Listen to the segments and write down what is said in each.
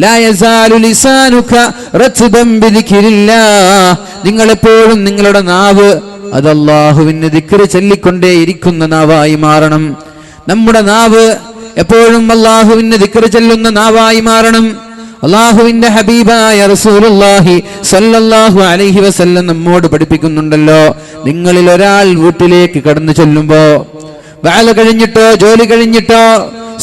ലാ യസാലു ലിസാനുക റത്ബൻ ബിദിക്രില്ലാഹ്, നിങ്ങളെപ്പോഴും നിങ്ങളുടെ നാവ് അത് അല്ലാഹുവിന്റെ ദിക്ർ ചൊല്ലിക്കൊണ്ടേ ഇരിക്കുന്ന നാവായി മാറണം. നമ്മുടെ നാവ് എപ്പോഴും അല്ലാഹുവിന്റെ ദിക്ർ ചൊല്ലുന്ന നാവായി മാറണം. അല്ലാഹുവിന്റെ ഹബീബായ റസൂലുള്ളാഹി സ്വല്ലല്ലാഹു അലൈഹി വസല്ലം നമ്മോട് പഠിപ്പിക്കുന്നുണ്ടല്ലോ, നിങ്ങളിൽ ഒരാൾ വീട്ടിലേക്ക് കടന്നു ചെല്ലുമ്പോ, വഅല കഴിഞ്ഞിട്ടോ ജോലി കഴിഞ്ഞിട്ടോ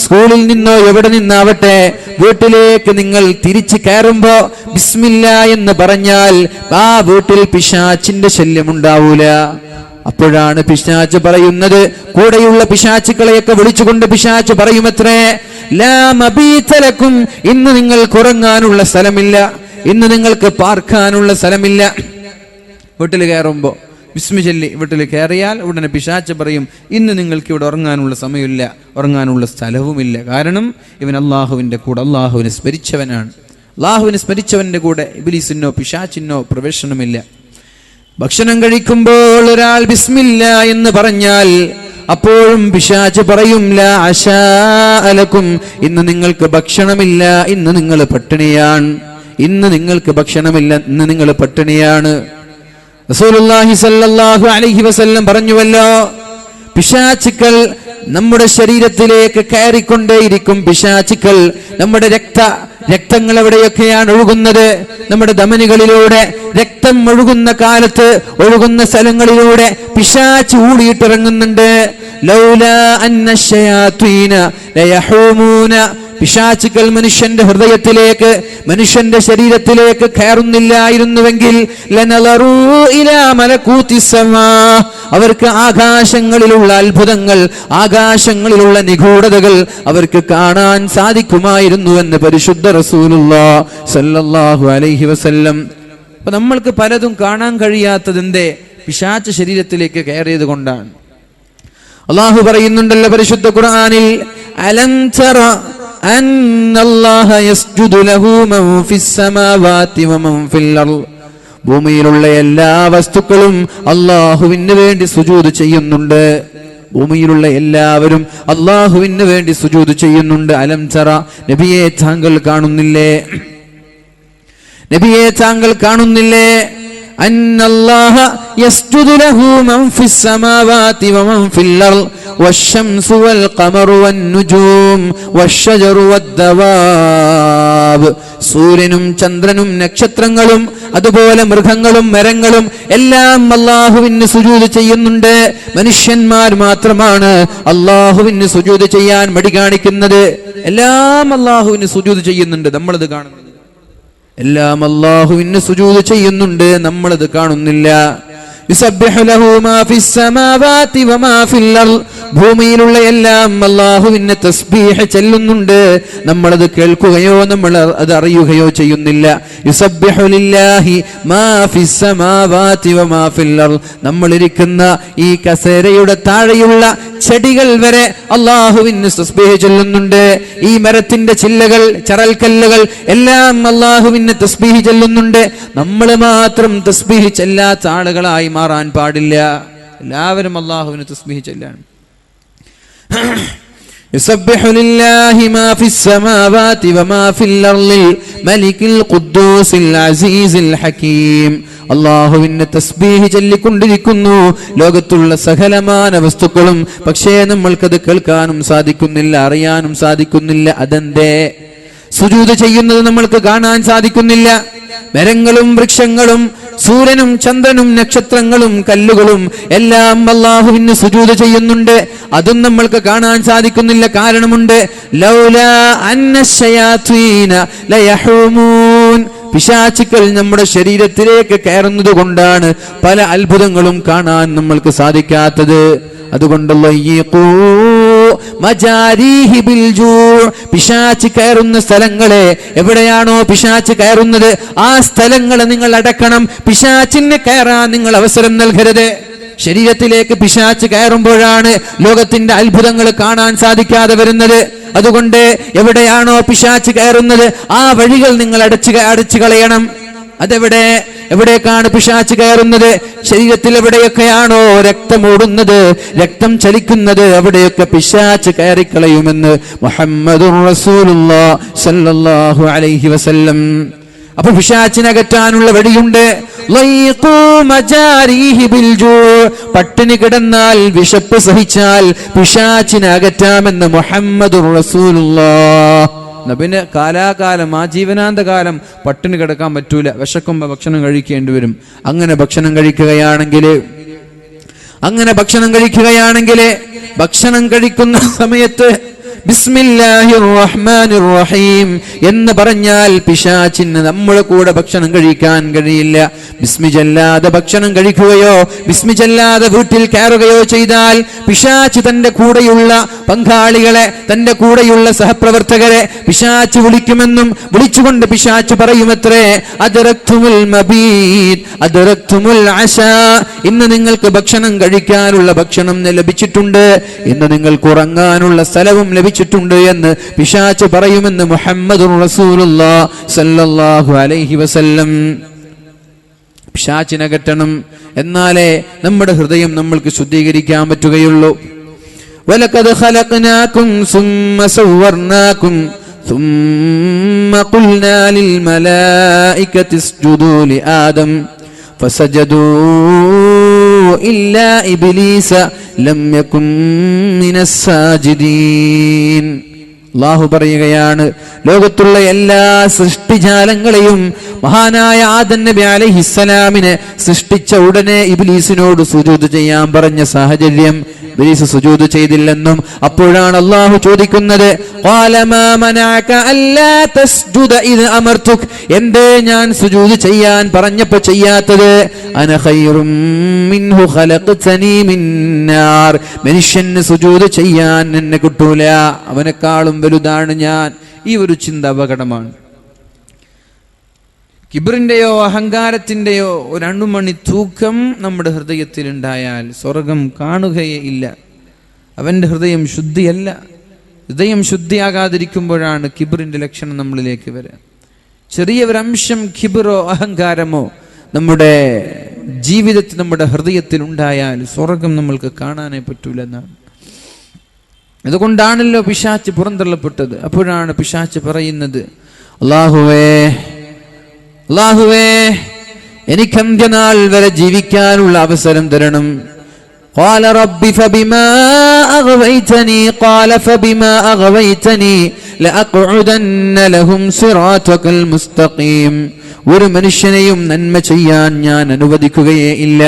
സ്കൂളിൽ നിന്നോ എവിടെ നിന്നാവട്ടെ വീട്ടിലേക്ക് നിങ്ങൾ തിരിച്ചു കയറുമ്പോ ബിസ്മില്ലാ എന്ന് പറഞ്ഞാൽ ആ വീട്ടിൽ പിശാചിന്റെ ശല്യം ഉണ്ടാവൂല. അപ്പോഴാണ് പിശാച് പറയുന്നത്, കൂടെയുള്ള പിശാചുക്കളെയൊക്കെ വിളിച്ചുകൊണ്ട് പിശാച് പറയുമത്രേ, ലാ മബീത ലക്കും, ഇന്ന് നിങ്ങൾക്ക് ഉറങ്ങാനുള്ള സ്ഥലമില്ല, ഇന്ന് നിങ്ങൾക്ക് പാർക്കാനുള്ള സ്ഥലമില്ല. വീട്ടിൽ കയറുമ്പോ ബിസ്മി ചൊല്ലി വീട്ടിൽ കയറിയാൽ ഉടനെ പിശാച് പറയും, ഇന്ന് നിങ്ങൾക്ക് ഇവിടെ ഉറങ്ങാനുള്ള സമയമില്ല, ഉറങ്ങാനുള്ള സ്ഥലവുമില്ല. കാരണം ഇവൻ അള്ളാഹുവിന്റെ കൂടെ അള്ളാഹുവിനെ സ്മരിച്ചവനാണ്. അള്ളാഹുവിനെ സ്മരിച്ചവന്റെ കൂടെ ഇബ്ലീസിനോ പിശാചിനോ പ്രവേശനമില്ല. ഭക്ഷണം കഴിക്കുമ്പോൾ ഒരാൾ ബിസ്മില്ല എന്ന് പറഞ്ഞാൽ അപ്പോഴും പിശാച് പറയും, ലാ അശാ ലക്കും, ഇന്ന് നിങ്ങൾക്ക് ഭക്ഷണമില്ല, ഇന്ന് നിങ്ങൾ പട്ടിണിയാണ്, ഇന്ന് നിങ്ങൾക്ക് ഭക്ഷണമില്ല, ഇന്ന് നിങ്ങൾ പട്ടിണിയാണ്. റസൂലുള്ളാഹി സ്വല്ലല്ലാഹു അലൈഹി വസല്ലം പറഞ്ഞുവല്ലോ, പിശാചുക്കൾ നമ്മുടെ ശരീരത്തിലേക്ക് കയറിക്കൊണ്ടേയിരിക്കും. പിശാചുക്കൾ നമ്മുടെ രക്തങ്ങൾ എവിടെയൊക്കെയാണ് ഒഴുകുന്നത്, നമ്മുടെ ധമനികളിലൂടെ രക്തം ഒഴുകുന്ന കാലത്ത് ഒഴുകുന്ന സ്ഥലങ്ങളിലൂടെ പിശാച് ഊടിയിട്ടിറങ്ങുന്നുണ്ട്. ലൗലാ അന്ന ശയാത്വീന ലയഹൂമൂന, പിശാചുക്കൾ മനുഷ്യന്റെ ഹൃദയത്തിലേക്ക് മനുഷ്യന്റെ ശരീരത്തിലേക്ക് കയറുന്നില്ലായിരുന്നുവെങ്കിൽ ലനളറൂ ഇലാ മലകൂതിസ് സമാ, അവർക്ക് ആകാശങ്ങളിലുള്ള അത്ഭുതങ്ങൾ, ആകാശങ്ങളിലുള്ള നിഗൂഢതകൾ അവർക്ക് കാണാൻ സാധിക്കുമായിരുന്നുവെന്ന് പരിശുദ്ധ റസൂലുള്ളാഹി സ്വല്ലല്ലാഹു അലൈഹി വസല്ലം. അപ്പൊ നമ്മൾക്ക് പലതും കാണാൻ കഴിയാത്തത് എന്തേ? പിശാച് ശരീരത്തിലേക്ക് കയറിയത് കൊണ്ടാണ്. അല്ലാഹു പറയുന്നുണ്ടല്ലോ പരിശുദ്ധ ഖുർആനിൽ, അലം തറ അന്നല്ലാഹ യസ്ജുദു ലഹു മൻ ഫിസ് സമാവാതി വമൻ ഫിൽ അർള്, ഭൂമിയിലുള്ള എല്ലാ വസ്തുക്കളും അല്ലാഹുവിന് വേണ്ടി സുജൂദ് ചെയ്യുന്നുണ്ട്. ഭൂമിയിലുള്ള എല്ലാവരും അല്ലാഹുവിന് വേണ്ടി സുജൂദ് ചെയ്യുന്നുണ്ട്. അലം തറ, നബിയെ താങ്കൾ കാണുന്നില്ലേ? നബിയെ താങ്കൾ കാണുന്നില്ലേ? അന്നല്ലാഹ യസ്ജുദു ലഹു മൻ ഫിസ് സമാവാതി വമൻ ഫിൽ അർള് വശംസു വൽ ഖമറു വൻ നുജൂം വശജറു വദ്ദവാബ്, സൂര്യനും ചന്ദ്രനും നക്ഷത്രങ്ങളും അതുപോലെ മൃഗങ്ങളും മരങ്ങളും എല്ലാം അല്ലാഹുവിന് സുജൂദ് ചെയ്യുന്നുണ്ട്. മനുഷ്യന്മാർ മാത്രമാണ് അല്ലാഹുവിന് സുജൂദ് ചെയ്യാൻ മടി കാണിക്കുന്നത്. എല്ലാം അല്ലാഹുവിന് സുജൂദ് ചെയ്യുന്നുണ്ട്, നമ്മളത് കാണുന്നത്. എല്ലാം അല്ലാഹുവിന് സുജൂദ് ചെയ്യുന്നുണ്ട്, നമ്മളത് കാണുന്നില്ല. യുസബ്ബിഹു ലഹു മാ ഫിസ് സമാവാതി വമാ ഫിൽ അർള്, ഭൂമിയിലുള്ള എല്ലാം അല്ലാഹുവിനെ തസ്ബീഹ് ചൊല്ലുന്നുണ്ട്, നമ്മളത് കേൾക്കുകയോ നമ്മൾ അത് അറിയുകയോ ചെയ്യുന്നില്ല. യുസബ്ബിഹു ലില്ലാഹി മാ ഫിസ് സമാവാതി വമാ ഫിൽ അർള്, നമ്മളിരിക്കുന്ന ഈ കസേരയുടെ താഴെയുള്ള ചെടികൾ വരെ അല്ലാഹുവിന് തസ്ബീഹ് ചൊല്ലുന്നുണ്ട്. ഈ മരത്തിന്റെ ചില്ലകൾ, ചറൽക്കല്ലുകൾ എല്ലാം അല്ലാഹുവിന് തസ്ബീഹ് ചൊല്ലുന്നുണ്ട്. നമ്മൾ മാത്രം തസ്ബീഹ് ചൊല്ലാത്ത ആളുകളായി മാറാൻ പാടില്ല. എല്ലാവരും അല്ലാഹുവിന് തസ്ബീഹ് ചൊല്ലാണ്. യുസബ്ബിഹു ലില്ലാഹി മാ ഫിസ് സമാവാതി വമാ ഫിൽ അർളിൽ മലികിൽ ഖുദ്ദൂസിൽ അസീസിൽ ഹകീം, അല്ലാഹുവിനെ തസ്ബീഹ് ചൊല്ലിക്കൊണ്ടിരിക്കുന്നു ലോകത്തുള്ള സകലമാന വസ്തുക്കളും. പക്ഷേ നമ്മൾക്കത് കേൾക്കാനും സാധിക്കുന്നില്ല, അറിയാനും സാധിക്കുന്നില്ല. അതെന്തേ? സുജൂദ് ചെയ്യുന്നത് നമ്മൾക്ക് കാണാൻ സാധിക്കുന്നില്ല. മരങ്ങളും വൃക്ഷങ്ങളും സൂര്യനും ചന്ദ്രനും നക്ഷത്രങ്ങളും കല്ലുകളും എല്ലാം അല്ലാഹുവിന് സുജൂദ് ചെയ്യുന്നുണ്ട്, അതും നമ്മൾക്ക് കാണാൻ സാധിക്കുന്നില്ല. കാരണമുണ്ട്, ലൗലാ അന്ന ശയാത്വീന ലയഹൂമൂൻ, പിശാചുക്കൾ നമ്മുടെ ശരീരത്തിലേക്ക് കയറുന്നത് കൊണ്ടാണ് പല അത്ഭുതങ്ങളും കാണാൻ നമ്മൾക്ക് സാധിക്കാത്തത്. അതുകൊണ്ടല്ലോ പിശാച് കയറുന്ന സ്ഥലങ്ങളെ, എവിടെയാണോ പിശാച് കയറുന്നത് ആ സ്ഥലങ്ങളെ നിങ്ങൾ അടക്കണം. പിശാചിന് കയറാൻ നിങ്ങൾ അവസരം നൽകരുത്. ശരീരത്തിലേക്ക് പിശാച് കയറുമ്പോഴാണ് ലോകത്തിന്റെ അത്ഭുതങ്ങൾ കാണാൻ സാധിക്കാതെ വരുന്നത്. അതുകൊണ്ട് എവിടെയാണോ പിശാച് കയറുന്നത് ആ വഴികൾ നിങ്ങൾ അടച്ചു കളയണം. അതെവിടെ? എവിടേക്കാണ് പിശാച് കയറുന്നത്? ശരീരത്തിൽ എവിടെയൊക്കെയാണോ രക്തമോടുന്നത്, രക്തം ചലിക്കുന്നത്, അവിടെയൊക്കെ പിശാച് കയറിക്കളയുമെന്ന് മുഹമ്മദുർ റസൂലുള്ളാഹി സ്വല്ലല്ലാഹു അലൈഹി വസല്ലം. അപ്പൊ പിശാചിനകറ്റാനുള്ള വഴിയുണ്ട്. പട്ടിണി കിടന്നാൽ, വിശപ്പ് സഹിച്ചാൽ പിശാചിനെ അകറ്റാമെന്ന് മുഹമ്മദുർ റസൂലുള്ളാഹി. പിന്നെ കാലാകാലം, ആജീവനാന്തകാലം പട്ടിണി കിടക്കാൻ പറ്റൂല. വിശക്കുമ്പോ ഭക്ഷണം കഴിക്കേണ്ടി വരും. അങ്ങനെ ഭക്ഷണം കഴിക്കുകയാണെങ്കിൽ ഭക്ഷണം കഴിക്കുന്ന സമയത്ത് ബിസ്മില്ലാഹിർ റഹ്മാനിർ റഹീം എന്ന് പറഞ്ഞാൽ പിശാചിന് നമ്മുടെ കൂടെ ഭക്ഷണം കഴിക്കാൻ കഴിയില്ല. ബിസ്മി ചൊല്ലാതെ ഭക്ഷണം കഴിക്കുകയോ ബിസ്മി ചൊല്ലാതെ വീട്ടിൽ കയറുകയോ ചെയ്താൽ പിശാച് തന്റെ കൂടെയുള്ള പങ്കാളികളെ, തന്റെ കൂടെയുള്ള സഹപ്രവർത്തകരെ പിശാച് വിളിക്കുമെന്നും വിളിച്ചുകൊണ്ട് പിശാച് പറയുമത്രേ, അദ്റക്തുമുൽ മബീത് അദ്റക്തുമുൽ അശാ, ഇന്ന് നിങ്ങൾക്ക് ഭക്ഷണം കഴിക്കാനുള്ള ഭക്ഷണം ലഭിച്ചിട്ടുണ്ട്, ഇന്ന് നിങ്ങൾക്ക് ഉറങ്ങാനുള്ള സ്ഥലവും ലഭിച്ചിട്ടുണ്ട് എന്ന് പിശാച് പറയുമെന്ന് മുഹമ്മദുർ റസൂലുള്ളാഹി സ്വല്ലല്ലാഹു അലൈഹി വസല്ലം. പിശാചിനകറ്റണം, എന്നാലേ നമ്മുടെ ഹൃദയം നമ്മൾക്ക് ശുദ്ധീകരിക്കാൻ പറ്റുകയുള്ളൂ. വലഖദ് ഖലഖനാകും സുമ്മ സവ്വർനാകും സുമ്മ ഖുൽനാ ലിൽ മലായികതി ഇസ്ജുദൂ ലി ആദം ഫസജദൂ ഇല്ലാ ഇബ്ലീസ ലം യകുൻ മിനസ് സാജിദീൻ. അല്ലാഹു പറയുകയാണ്, ലോകത്തുള്ള എല്ലാ സൃഷ്ടിജാലങ്ങളെയും മഹാനായ ആദം നബി അലൈഹിസ്സലാമിനെ സൃഷ്ടിച്ച ഉടനെ ഇബ്ലീസിനോട് സുജൂദ് ചെയ്യാൻ പറഞ്ഞ സാഹചര്യം, ഇബ്ലീസ് സുജൂദ് ചെയ്തില്ലെന്നും അപ്പോഴാണ് അല്ലാഹു ചോദിക്കുന്നത്, ഖാല മാ മനഅക അല്ലാ തസ്ജുദ ഇദ് അമർതുക്, എന്തേ ഞാൻ സുജൂദ് ചെയ്യാൻ പറഞ്ഞപ്പോൾ ചെയ്യാത്തത്? അന ഖൈറും മിൻഹു ഖലഖതനി മിൻ നാർ, മനുഷ്യന് സുജൂദ് ചെയ്യാൻ എന്നെ കിട്ടൂല, അവനെക്കാളും വലുതാണ് ഞാൻ. ഈ ഒരു ചിന്ത അപകടമാണ്. കിബ്റിന്റെയോ അഹങ്കാരത്തിന്റെയോ ഒരു അണുമണി തൂക്കം നമ്മുടെ ഹൃദയത്തിൽ ഉണ്ടായാൽ സ്വർഗം കാണുകയേ ഇല്ല. അവന്റെ ഹൃദയം ശുദ്ധിയല്ല. ഹൃദയം ശുദ്ധിയാകാതിരിക്കുമ്പോഴാണ് കിബ്റിന്റെ ലക്ഷണം നമ്മളിലേക്ക് വരിക. ചെറിയ ഒരംശം കിബ്റോ അഹങ്കാരമോ നമ്മുടെ ജീവിതത്തിൽ, നമ്മുടെ ഹൃദയത്തിൽ ഉണ്ടായാൽ സ്വർഗം നമ്മൾക്ക് കാണാനേ പറ്റൂല എന്നാണ്. അതുകൊണ്ടാണല്ലോ പിശാച് പുറന്തള്ളപ്പെട്ടത്. അപ്പോഴാണ് പിശാച് പറയുന്നത്, അല്ലാഹുവേ എനിക്ക് അന്ത്യനാൾ വരെ ജീവിക്കാനുള്ള അവസരം തരണം. ഖാല റബ്ബി ഫബിമാ അഗ്വൈതനി ഖാല ഫബിമാ അഗ്വൈതനി ലഅഖഉദന്ന ലഹും സിറാതകൽ മുസ്തഖീം. ഒരു മനുഷ്യനെയും നന്മ ചെയ്യാൻ ഞാൻ അനുവദിക്കുകയേ ഇല്ല.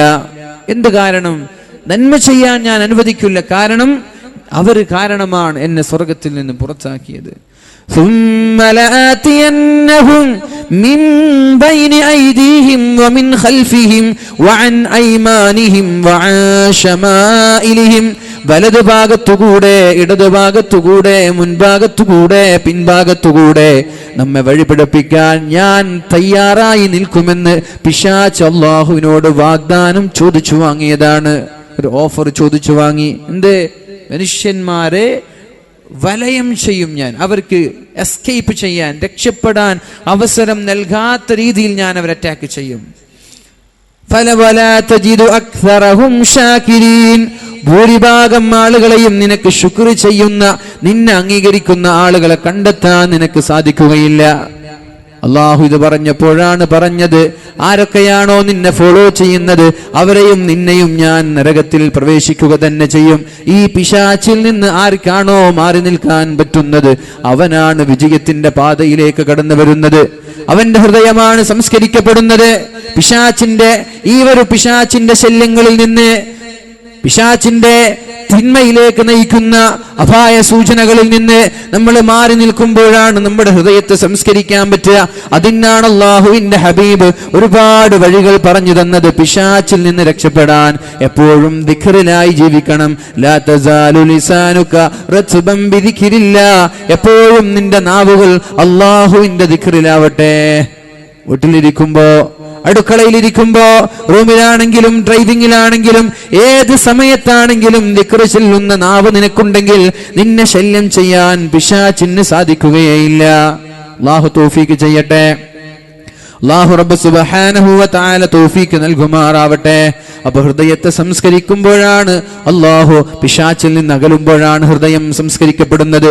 എന്ത് കാരണം? നന്മ ചെയ്യാൻ ഞാൻ അനുവദിക്കില്ല. കാരണം അവർ കാരണമാണ് എന്നെ സ്വർഗത്തിൽ നിന്ന് പുറത്താക്കിയത്. ثم لآتينهم من بين أيديهم ومن خلفهم وعن أيمانهم وعن شمائلهم. വലതു ഭാഗത്തുകൂടെ, ഇടതു ഭാഗത്തുകൂടെ, മുൻഭാഗത്തുകൂടെ, പിൻഭാഗത്തുകൂടെ നമ്മെ വഴിപിഴപ്പിക്കാൻ ഞാൻ തയ്യാറായി നിൽക്കുമെന്ന് പിശാച് അല്ലാഹുവിനോട് വാഗ്ദാനം ചോദിച്ചു വാങ്ങിയതാണ്. ഒരു ഓഫർ ചോദിച്ചു വാങ്ങി. എന്തേ? മനുഷ്യന്മാരെ വലയം ചെയ്യും ഞാൻ, അവർക്ക് എസ്കേപ്പ് ചെയ്യാൻ, രക്ഷപ്പെടാൻ അവസരം നൽകാത്ത രീതിയിൽ ഞാൻ അവരെ അറ്റാക്ക് ചെയ്യും. ഫലവലാ തജിദു അക്സറഹും ശാകിരീൻ. ഭൂരിഭാഗം ആളുകളെയും നിനക്ക് ശുക്ർ ചെയ്യുന്ന, നിന്നെ അംഗീകരിക്കുന്ന ആളുകളെ കണ്ടെത്താൻ നിനക്ക് സാധിക്കുകയില്ല. അള്ളാഹു ഇത് പറഞ്ഞപ്പോഴാണ് പറഞ്ഞത്, ആരൊക്കെയാണോ നിന്നെ ഫോളോ ചെയ്യുന്നത് അവരെയും നിന്നെയും ഞാൻ നരകത്തിൽ പ്രവേശിക്കുക തന്നെ ചെയ്യും. ഈ പിശാചിൽ നിന്ന് ആർക്കാണോ മാറി നിൽക്കാൻ പറ്റുന്നത് അവനാണ് വിജയത്തിന്റെ പാതയിലേക്ക് കടന്നു വരുന്നത്. അവന്റെ ഹൃദയമാണ് സംസ്കരിക്കപ്പെടുന്നത്. പിശാചിന്റെ ശല്യങ്ങളിൽ നിന്ന്, പിശാചിന്റെ തിന്മയിലേക്ക് നയിക്കുന്ന അപായ സൂചനകളിൽ നിന്ന് നമ്മൾ മാറി നിൽക്കുമ്പോഴാണ് നമ്മുടെ ഹൃദയത്തെ സംസ്കരിക്കാൻ പറ്റുക. അതിനാണ് അല്ലാഹുവിന്റെ ഹബീബ് ഒരുപാട് വഴികൾ പറഞ്ഞു തന്നത്. പിശാചിൽ നിന്ന് രക്ഷപ്പെടാൻ എപ്പോഴും ദിക്റിലായി ജീവിക്കണം. ലാ തസാലു ലിസാനുക റത്ബൻ ബിദിക്രില്ലാ. എപ്പോഴും നിന്റെ നാവുകൾ അല്ലാഹുവിന്റെ ദിക്റിലാവട്ടെ. വീട്ടിലിരിക്കുമ്പോ, അടുക്കളയിലിരിക്കുമ്പോ, റൂമിലാണെങ്കിലും ഡ്രൈവിംഗിലാണെങ്കിലും ഏത് സമയത്താണെങ്കിലും ദിക്ർ ചൊല്ലുന്ന നാവ് നിനക്കുണ്ടെങ്കിൽ നിന്നെ ശല്യം ചെയ്യാൻ പിശാചിന് സാധിക്കുകയില്ല. അല്ലാഹു തൗഫീഖ് ചെയ്യട്ടെ. അല്ലാഹു റബ്ബ് സുബ്ഹാനഹു വ തആല തൗഫീഖ് നൽകുമാറാവട്ടെ. അപ്പോൾ ഹൃദയത്തെ സംസ്കരിക്കുമ്പോഴാണ്, അല്ലാഹു പിശാചിൽ നിന്ന് അകലുമ്പോഴാണ് ഹൃദയം സംസ്കരിക്കപ്പെടുന്നത്.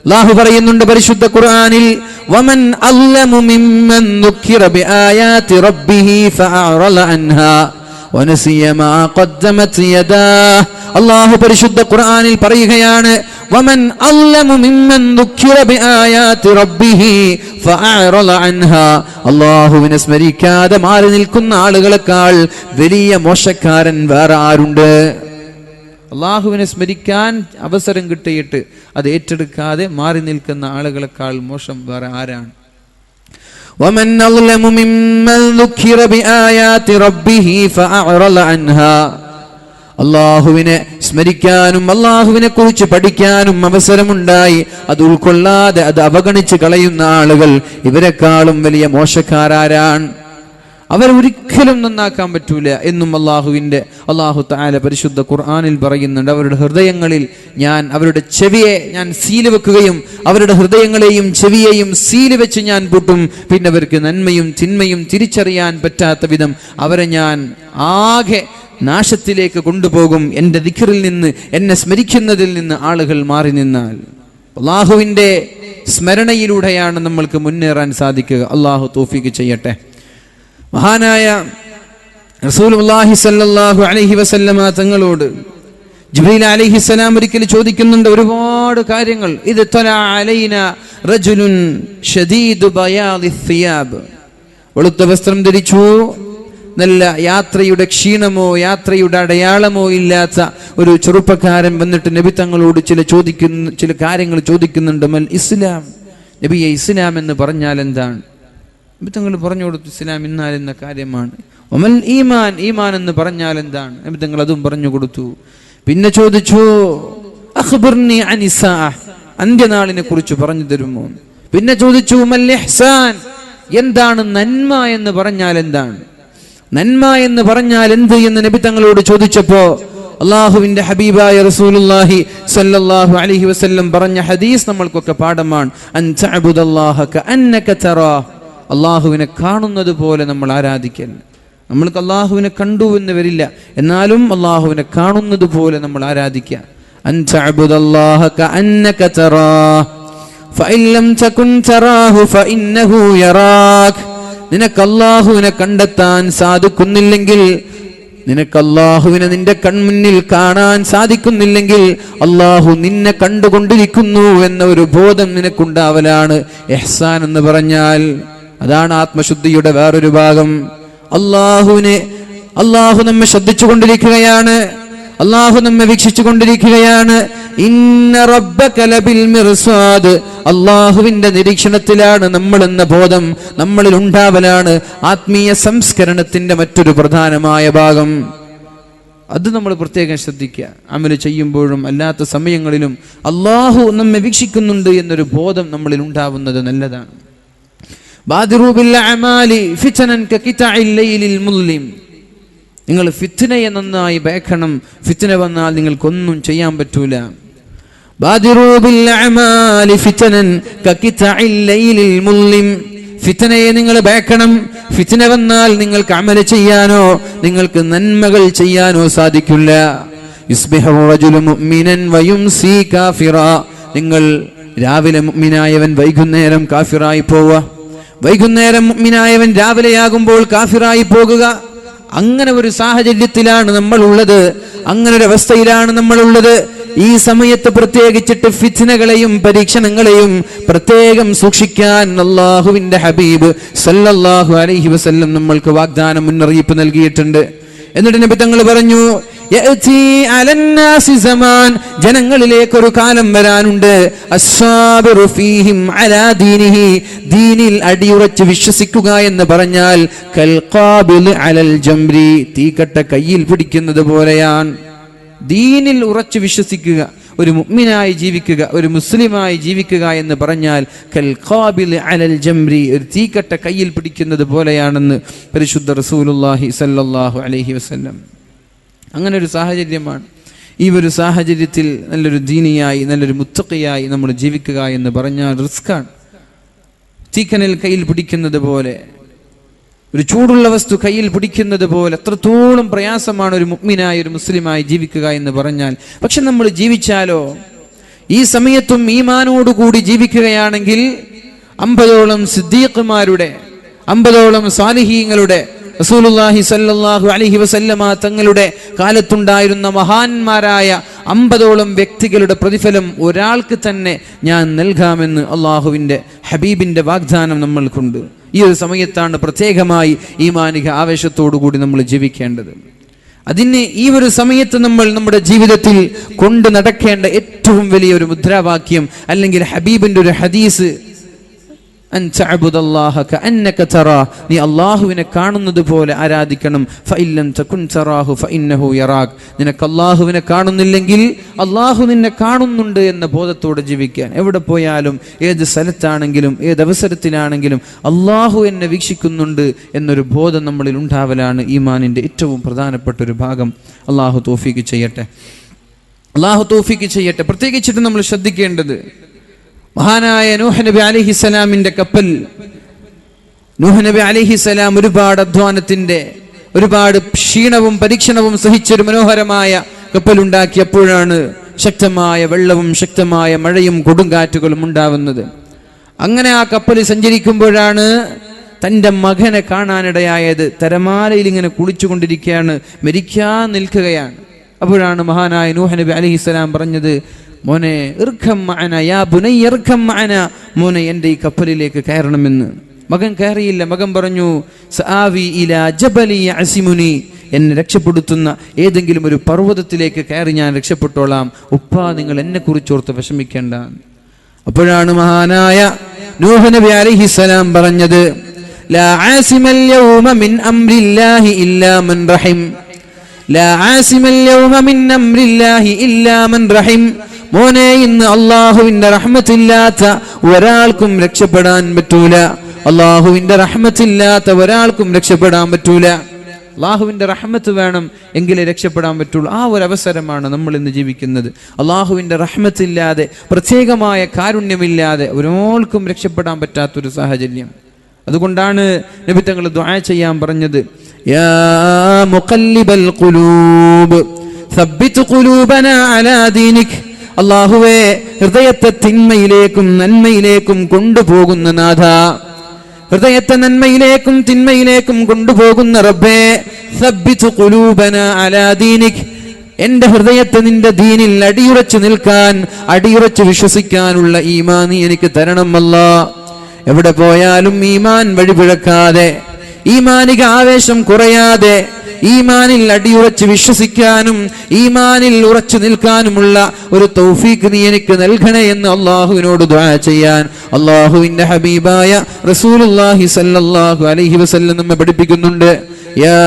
അല്ലാഹു പറയുന്നുണ്ട് പരിശുദ്ധ ഖുർആനിൽ, വമൻ അല്ലമു മിമ്മൻ ദുക്കിറ ബിആയാതി റബ്ബിഹി ഫഅറള അൻഹാ വനസിയ മാ ഖദ്ദമത് യദാഹ്. അല്ലാഹു പരിശുദ്ധ ഖുർആനിൽ പറയുകയാണ്, വമൻ അല്ലമു മിമ്മൻ ദുക്കിറ ബിആയാതി റബ്ബിഹി ഫഅറള അൻഹാ. അല്ലാഹുവിനെ സ്മരിക്കാതെ മാറി നിൽക്കുന്ന ആളുകളെക്കാൾ വലിയ മോശക്കാരൻ വേറെ ആരുണ്ട്? അള്ളാഹുവിനെ സ്മരിക്കാൻ അവസരം കിട്ടിയിട്ട് അത് ഏറ്റെടുക്കാതെ മാറി നിൽക്കുന്ന ആളുകളെക്കാൾ മോശം വേറെ ആരാണ്? وَمَنْ أَظْلَمُ مِمَّنْ ذُكِّرَ بِآيَاتِ رَبِّهِ فَأَعْرَضَ عَنْهَا. അള്ളാഹുവിനെ സ്മരിക്കാനും അള്ളാഹുവിനെ കുറിച്ച് പഠിക്കാനും അവസരമുണ്ടായി അത് ഉൾക്കൊള്ളാതെ അത് അവഗണിച്ച് കളയുന്ന ആളുകൾ ഇവരെക്കാളും വലിയ മോശക്കാരാരാണ്? അവരൊരിക്കലും നന്നാക്കാൻ പറ്റൂല എന്നും അല്ലാഹു തആല പരിശുദ്ധ ഖുർആനിൽ പറയുന്നുണ്ട്. അവരുടെ ഹൃദയങ്ങളിൽ ഞാൻ അവരുടെ ചെവിയെ ഞാൻ സീല് വെക്കുകയും അവരുടെ ഹൃദയങ്ങളെയും ചെവിയെയും സീല് വെച്ച് ഞാൻ പൂട്ടും. പിന്നെ അവർക്ക് നന്മയും തിന്മയും തിരിച്ചറിയാൻ പറ്റാത്ത വിധം അവരെ ഞാൻ ആകെ നാശത്തിലേക്ക് കൊണ്ടുപോകും. എൻ്റെ ദിക്റിൽ നിന്ന്, എന്നെ സ്മരിക്കുന്നതിൽ നിന്ന് ആളുകൾ മാറി നിന്നാൽ. അല്ലാഹുവിൻ്റെ സ്മരണയിലൂടെയാണ് നമ്മൾക്ക് മുന്നേറാൻ സാധിക്കുക. അല്ലാഹു തൗഫീഖ് ചെയ്യട്ടെ. മഹാനായ റസൂലുള്ളാഹി സ്വല്ലല്ലാഹു അലൈഹി വസല്ലമ തങ്ങളോട് ജിബ്രീൽ അലൈഹിസ്സലാം ഒരിക്കൽ ചോദിക്കുന്നുണ്ട് ഒരുപാട് കാര്യങ്ങൾ. ഇത് തല അലൈന റജുലുൻ ഷദീദു ബയാദിസ് സിയാബ്. വെളുത്ത വസ്ത്രം ധരിച്ചു, നല്ല യാത്രയുടെ ക്ഷീണമോ യാത്രയുടെ അടയാളമോ ഇല്ലാത്ത ഒരു ചെറുപ്പക്കാരൻ വന്നിട്ട് നബി തങ്ങളോട് ചില കാര്യങ്ങൾ ചോദിക്കുന്നുണ്ട്. മൽ ഇസ്ലാം, നബിയെ ഇസ്ലാം എന്ന് പറഞ്ഞാൽ എന്താണ്? നബി തങ്ങൾ പറഞ്ഞു കൊടുത്തു, ഇസ്ലാം എന്നാൽ എന്ന കാര്യമാണ്. ഒമൽ ഈമാൻ, ഈമാൻ എന്ന് പറഞ്ഞാൽ എന്താണ്? നബി തങ്ങൾ അതും പറഞ്ഞു കൊടുത്തു. പിന്നെ ചോദിച്ചു, അഖ്ബിർനി അനിസാ, അന്ത്യനാളിനെ കുറിച്ച് പറഞ്ഞു തരുമോ? പിന്നെ ചോദിച്ചു, മൽ ഇഹ്സാൻ, എന്താണ് നന്മ എന്ന് പറഞ്ഞാൽ എന്താണ്? നന്മ എന്ന് പറഞ്ഞാൽ എന്ത് എന്ന് നബി തങ്ങളോട് ചോദിച്ചപ്പോ അള്ളാഹുവിന്റെ ഹബീബായ റസൂലുള്ളാഹി സ്വല്ലല്ലാഹു അലൈഹി വസല്ലം പറഞ്ഞ ഹദീസ് നമ്മൾക്കൊക്കെ പാഠമാണ്. അൻ തഅബുദല്ലാഹ കഅന്നക തറാ, അള്ളാഹുവിനെ കാണുന്നത് പോലെ നമ്മൾ ആരാധിക്കൽ. നമ്മൾക്ക് അള്ളാഹുവിനെ കണ്ടു എന്ന് വരില്ല, എന്നാലും അള്ളാഹുവിനെ കാണുന്നത് പോലെ നമ്മൾ ആരാധിക്കുക. അൻ തഅബുദല്ലാഹ കഅന്നക തറാ ഫഇൻ ലം തകുൻ തറാഹു ഫഇന്നഹു യറാക്. നിനക്ക് അള്ളാഹുവിനെ കണ്ടെത്താൻ സാധിക്കുന്നില്ലെങ്കിൽ, നിനക്ക് അള്ളാഹുവിനെ നിന്റെ കൺമുന്നിൽ കാണാൻ സാധിക്കുന്നില്ലെങ്കിൽ അള്ളാഹു നിന്നെ കണ്ടുകൊണ്ടിരിക്കുന്നു എന്ന ഒരു ബോധം നിനക്കുണ്ടാവലാണ് ഇഹ്സാൻ എന്ന് പറഞ്ഞാൽ. അതാണ് ആത്മശുദ്ധിയുടെ വേറൊരു ഭാഗം. അള്ളാഹു നമ്മെ ശ്രദ്ധിച്ചു കൊണ്ടിരിക്കുകയാണ്, അള്ളാഹു നമ്മെ വീക്ഷിച്ചു കൊണ്ടിരിക്കുകയാണ്. ഇന്ന റബ്ബക ലബിൽ മിർസാദ്, അള്ളാഹുവിന്റെ നിരീക്ഷണത്തിലാണ് നമ്മൾ എന്ന ബോധം നമ്മളിൽ ഉണ്ടാവലാണ് ആത്മീയ സംസ്കരണത്തിന്റെ മറ്റൊരു പ്രധാനമായ ഭാഗം. അത് നമ്മൾ പ്രത്യേകം ശ്രദ്ധിക്കുക. അമല് ചെയ്യുമ്പോഴും അല്ലാത്ത സമയങ്ങളിലും അള്ളാഹു നമ്മെ വീക്ഷിക്കുന്നുണ്ട് എന്നൊരു ബോധം നമ്മളിൽ ഉണ്ടാവുന്നത് നല്ലതാണ്. ബാദിറു ബിൽ അമാലി ഫിതനൻ കഖിതഇൽ ലൈലിൽ മുസ്ലിം, നിങ്ങൾ ഫിത്നയെ നന്നായി ഭയക്കണം. ഫിത്ന വന്നാൽ നിങ്ങൾക്കൊന്നും ചെയ്യാൻ പറ്റൂല. ബാദിറു ബിൽ അമാലി ഫിതനൻ കഖിതഇൽ ലൈലിൽ മുസ്ലിം, ഫിത്നയെ നിങ്ങൾ ഭയക്കണം. ഫിത്ന വന്നാൽ നിങ്ങൾക്ക് അമല് ചെയ്യാനോ നിങ്ങൾക്ക് നന്മകൾ ചെയ്യാനോ സാധിക്കില്ല. യുസ്ബിഹു റജുലു മുഅ്മിനൻ വയുംസി കാഫിറാ, നിങ്ങൾ രാവിലെ മുഅ്മിനായവൻ വൈകുന്നേരം കാഫിറായി പോവുക, വൈകുന്നേരം മുഅ്മിനായവൻ രാവിലെയാകുമ്പോൾ കാഫിറായി പോകുക. അങ്ങനെ ഒരു സാഹചര്യത്തിലാണ് നമ്മൾ ഉള്ളത്, അങ്ങനെ ഒരു അവസ്ഥയിലാണ് നമ്മൾ ഉള്ളത്. ഈ സമയത്ത് പ്രത്യേകിച്ചിട്ട് ഫിത്നകളെയും പരീക്ഷണങ്ങളെയും പ്രത്യേകം സൂക്ഷിക്കാൻ അല്ലാഹുവിന്റെ ഹബീബ് സല്ലല്ലാഹു അലൈഹി വസല്ലം നമ്മൾക്ക് വാഗ്ദാനം, മുന്നറിയിപ്പ് നൽകിയിട്ടുണ്ട്. എന്നിട്ട് നബി തങ്ങൾ പറഞ്ഞു, യഅതി അലന്നാസി സമാൻ, ജനങ്ങളിലേക്ക് ഒരു കാലം വരാനുണ്ട്. അസ്സാബിറു ഫീഹിം അലാ ദീനിഹി, ദീനിൽ അടിയുറച്ച് വിശ്വസിക്കുക എന്ന് പറഞ്ഞാൽ കൽ ഖാബിൽ അലൽ ജംരി, തീക്കട്ട കയ്യിൽ പിടിക്കുന്നത് പോലെയാണ്. ദീനിൽ ഉറച്ചു വിശ്വസിക്കുക, ഒരു മുഅ്മിനായി ജീവിക്കുക, ഒരു മുസ്ലിമായി ജീവിക്കുക എന്ന് പറഞ്ഞാൽ കൽ ഖാബിൽ അലൽ ജംരി, ഒരു തീക്കട്ട കയ്യിൽ പിടിക്കുന്നത് പോലെയാണെന്ന് പരിശുദ്ധ റസൂലുള്ളാഹി സ്വല്ലല്ലാഹു അലൈഹി വസല്ലം. അങ്ങനെ ഒരു സാഹചര്യമാണ്. ഈ ഒരു സാഹചര്യത്തിൽ നല്ലൊരു ദീനിയായി നല്ലൊരു മുത്തഖിയായി നമ്മൾ ജീവിക്കുക എന്ന് പറഞ്ഞാൽ റിസ്ക്കാണ്. തീക്കനൽ കയ്യിൽ പിടിക്കുന്നത് പോലെ. ഒരു ചൂടുള്ള വസ്തു കയ്യിൽ പിടിക്കുന്നത് പോലെ അത്രത്തോളം പ്രയാസമാണ് ഒരു മുഅ്മിനായ ഒരു മുസ്ലിമായി ജീവിക്കുക എന്ന് പറഞ്ഞാൽ. പക്ഷെ നമ്മൾ ജീവിച്ചാലോ, ഈ സമയത്തും ഈമാനോടുകൂടി ജീവിക്കുകയാണെങ്കിൽ 50ഓളം സിദ്ദീഖുമാരുടെ, 50ഓളം സാലിഹീങ്ങളുടെ, റസൂലുള്ളാഹി സ്വല്ലല്ലാഹു അലൈഹി വസല്ലമ തങ്ങളുടെ കാലത്തുണ്ടായിരുന്ന മഹാന്മാരായ 50ഓളം വ്യക്തികളുടെ പ്രതിഫലം ഒരാൾക്ക് തന്നെ ഞാൻ നൽകാമെന്ന് അള്ളാഹുവിൻ്റെ ഹബീബിൻ്റെ വാഗ്ദാനം നമ്മൾക്കുണ്ട്. ഈ ഒരു സമയത്താണ് പ്രത്യേകമായി ഈമാനിക ആവേശത്തോടുകൂടി നമ്മൾ ജീവിക്കേണ്ടത്. അതിന് ഈ ഒരു സമയത്ത് നമ്മൾ നമ്മുടെ ജീവിതത്തിൽ കൊണ്ട് നടക്കേണ്ട ഏറ്റവും വലിയൊരു മുദ്രാവാക്യം അല്ലെങ്കിൽ ഹബീബിൻ്റെ ഒരു ഹദീസ്, അൻ തഅബുദല്ലാഹ കഅന്നക തറാ, നീ അല്ലാഹുവിനെ കാണുന്നത് പോലെ ആരാധിക്കണം. ഫഇല്ലം തകുൻ തറാഹു ഫഇന്നഹു യറാക്, നിനക്ക് അല്ലാഹുവിനെ കാണുന്നില്ലെങ്കിൽ അല്ലാഹു നിന്നെ കാണുന്നുണ്ട് എന്ന ബോധത്തോടെ ജീവിക്കാൻ. എവിടെ പോയാലും, ഏത് സ്ഥലത്താണെങ്കിലും, ഏത് അവസരത്തിലാണെങ്കിലും അല്ലാഹു എന്നെ വീക്ഷിക്കുന്നുണ്ട് എന്നൊരു ബോധം നമ്മളിൽ ഉണ്ടാവലാണ് ഈമാനിൻ്റെ ഏറ്റവും പ്രധാനപ്പെട്ട ഒരു ഭാഗം. അല്ലാഹു തൗഫീഖ് ചെയ്യട്ടെ, അല്ലാഹു തൗഫീഖ് ചെയ്യട്ടെ. പ്രത്യേകിച്ചിട്ട് നമ്മൾ ശ്രദ്ധിക്കേണ്ടത്, മഹാനായ നൂഹ് നബി അലൈഹിസ്സലാമിന്റെ കപ്പൽ, നൂഹ് നബി അലൈഹിസ്സലാം ഒരുപാട് അധ്വാനത്തിന്റെ, ഒരുപാട് ക്ഷീണവും പരീക്ഷണവും സഹിച്ചൊരു മനോഹരമായ കപ്പലുണ്ടാക്കിയപ്പോഴാണ് ശക്തമായ വെള്ളവും ശക്തമായ മഴയും കൊടുങ്കാറ്റുകളും ഉണ്ടാവുന്നത്. അങ്ങനെ ആ കപ്പൽ സഞ്ചരിക്കുമ്പോഴാണ് തൻ്റെ മകനെ കാണാനിടയായത്. തിരമാലയിൽ ഇങ്ങനെ കുളിച്ചുകൊണ്ടിരിക്കുകയാണ്, മരിക്കാൻ നിൽക്കുകയാണ്. അപ്പോഴാണ് മഹാനായ നൂഹ് നബി അലൈഹിസ്സലാം പറഞ്ഞത്, മോനെ ഇർഖം മഅന യാ ബുനയ്യ ഇർഖം മഅന, മോനെ എൻ്റെ ഈ കപ്പലിലേക്ക് കയറണമെന്ന്. മകൻ കയറിയില്ല. മകൻ പറഞ്ഞു, സആവി ഇലാ ജബലി യഅസിമുനി, എന്നെ രക്ഷപ്പെടുത്തുന്ന ഏതെങ്കിലും ഒരു പർവ്വതത്തിലേക്ക് കയറി ഞാൻ രക്ഷപ്പെട്ടോളാം. ഉപ്പാ, നിങ്ങൾ എന്നെ കുറിച്ചോർത്ത് വിഷമിക്കേണ്ട. അപ്പോഴാണ് മഹാനായ നൂഹ് നബി അലൈഹിസ്സലാം പറഞ്ഞത്, ലാ ആസിമൽ യൗമ മിൻ അംരില്ലാഹി ഇല്ലാ മൻ റഹിം, ലാ ആസിമൽ യൗമ മിൻ അംരില്ലാഹി ഇല്ലാ മൻ റഹിം. മോനെ, ഇന്ന് അള്ളാഹുവിന്റെ റഹ്മത്തില്ലാത്ത ഒരാൾക്കും രക്ഷപ്പെടാൻ പറ്റൂല. അള്ളാഹുവിന്റെ റഹ്മത്തില്ലാത്ത ഒരാൾക്കും രക്ഷപ്പെടാൻ പറ്റൂല. അള്ളാഹുവിന്റെ റഹ്മത്ത് വേണം എങ്കിലേ രക്ഷപ്പെടാൻ പറ്റുള്ളൂ. ആ ഒരു അവസരമാണ് നമ്മൾ ഇന്ന് ജീവിക്കുന്നത്. അള്ളാഹുവിന്റെ റഹ്മത്തില്ലാതെ, പ്രത്യേകമായ കാരുണ്യമില്ലാതെ ഒരാൾക്കും രക്ഷപ്പെടാൻ പറ്റാത്തൊരു സാഹചര്യം. അതുകൊണ്ടാണ് നബി തങ്ങൾ ദുആ ചെയ്യാൻ പറഞ്ഞത്, യാ മുഖല്ലിബൽ ഖുലൂബ് സബ്ബിത് ഖുലൂബനാ അലാ ദീനിക്. അല്ലാഹുവേ, ഹൃദയത്തെ തിന്മയിലേക്കും നന്മയിലേക്കും കൊണ്ടുപോകുന്ന നാഥ, ഹൃദയത്തെ നന്മയിലേക്കും തിന്മയിലേക്കും കൊണ്ടുപോകുന്ന റബ്ബേ, സബ്ബിത് ഖുലൂബനാ അലാ ദീനിക്, എന്റെ ഹൃദയത്തെ നിന്റെ ദീനിൽ അടിയുറച്ചു നിൽക്കാൻ, അടിയുറച്ചു വിശ്വസിക്കാനുള്ള ഈമാൻ നീ എനിക്ക് തരണം അല്ലാഹ്. എവിടെ പോയാലും ഈമാൻ വഴിപിഴക്കാതെ, ഈമാനിക ആവേശം കുറയാതെ, ഈമാനിൽ അടിയുറച്ച് വിശ്വസിക്കാനും ഈമാനിൽ ഉറച്ചു നിൽക്കാനുമുള്ള ഒരു തൗഫീഖ് നീ എനിക്ക് നൽകണേ എന്ന് അള്ളാഹുവിനോട് ദുആ ചെയ്യാൻ അള്ളാഹുവിന്റെ ഹബീബായ റസൂലുള്ളാഹി സ്വല്ലല്ലാഹു അലൈഹി വസല്ലം നമ്മെ പഠിപ്പിക്കുന്നുണ്ട്. യാ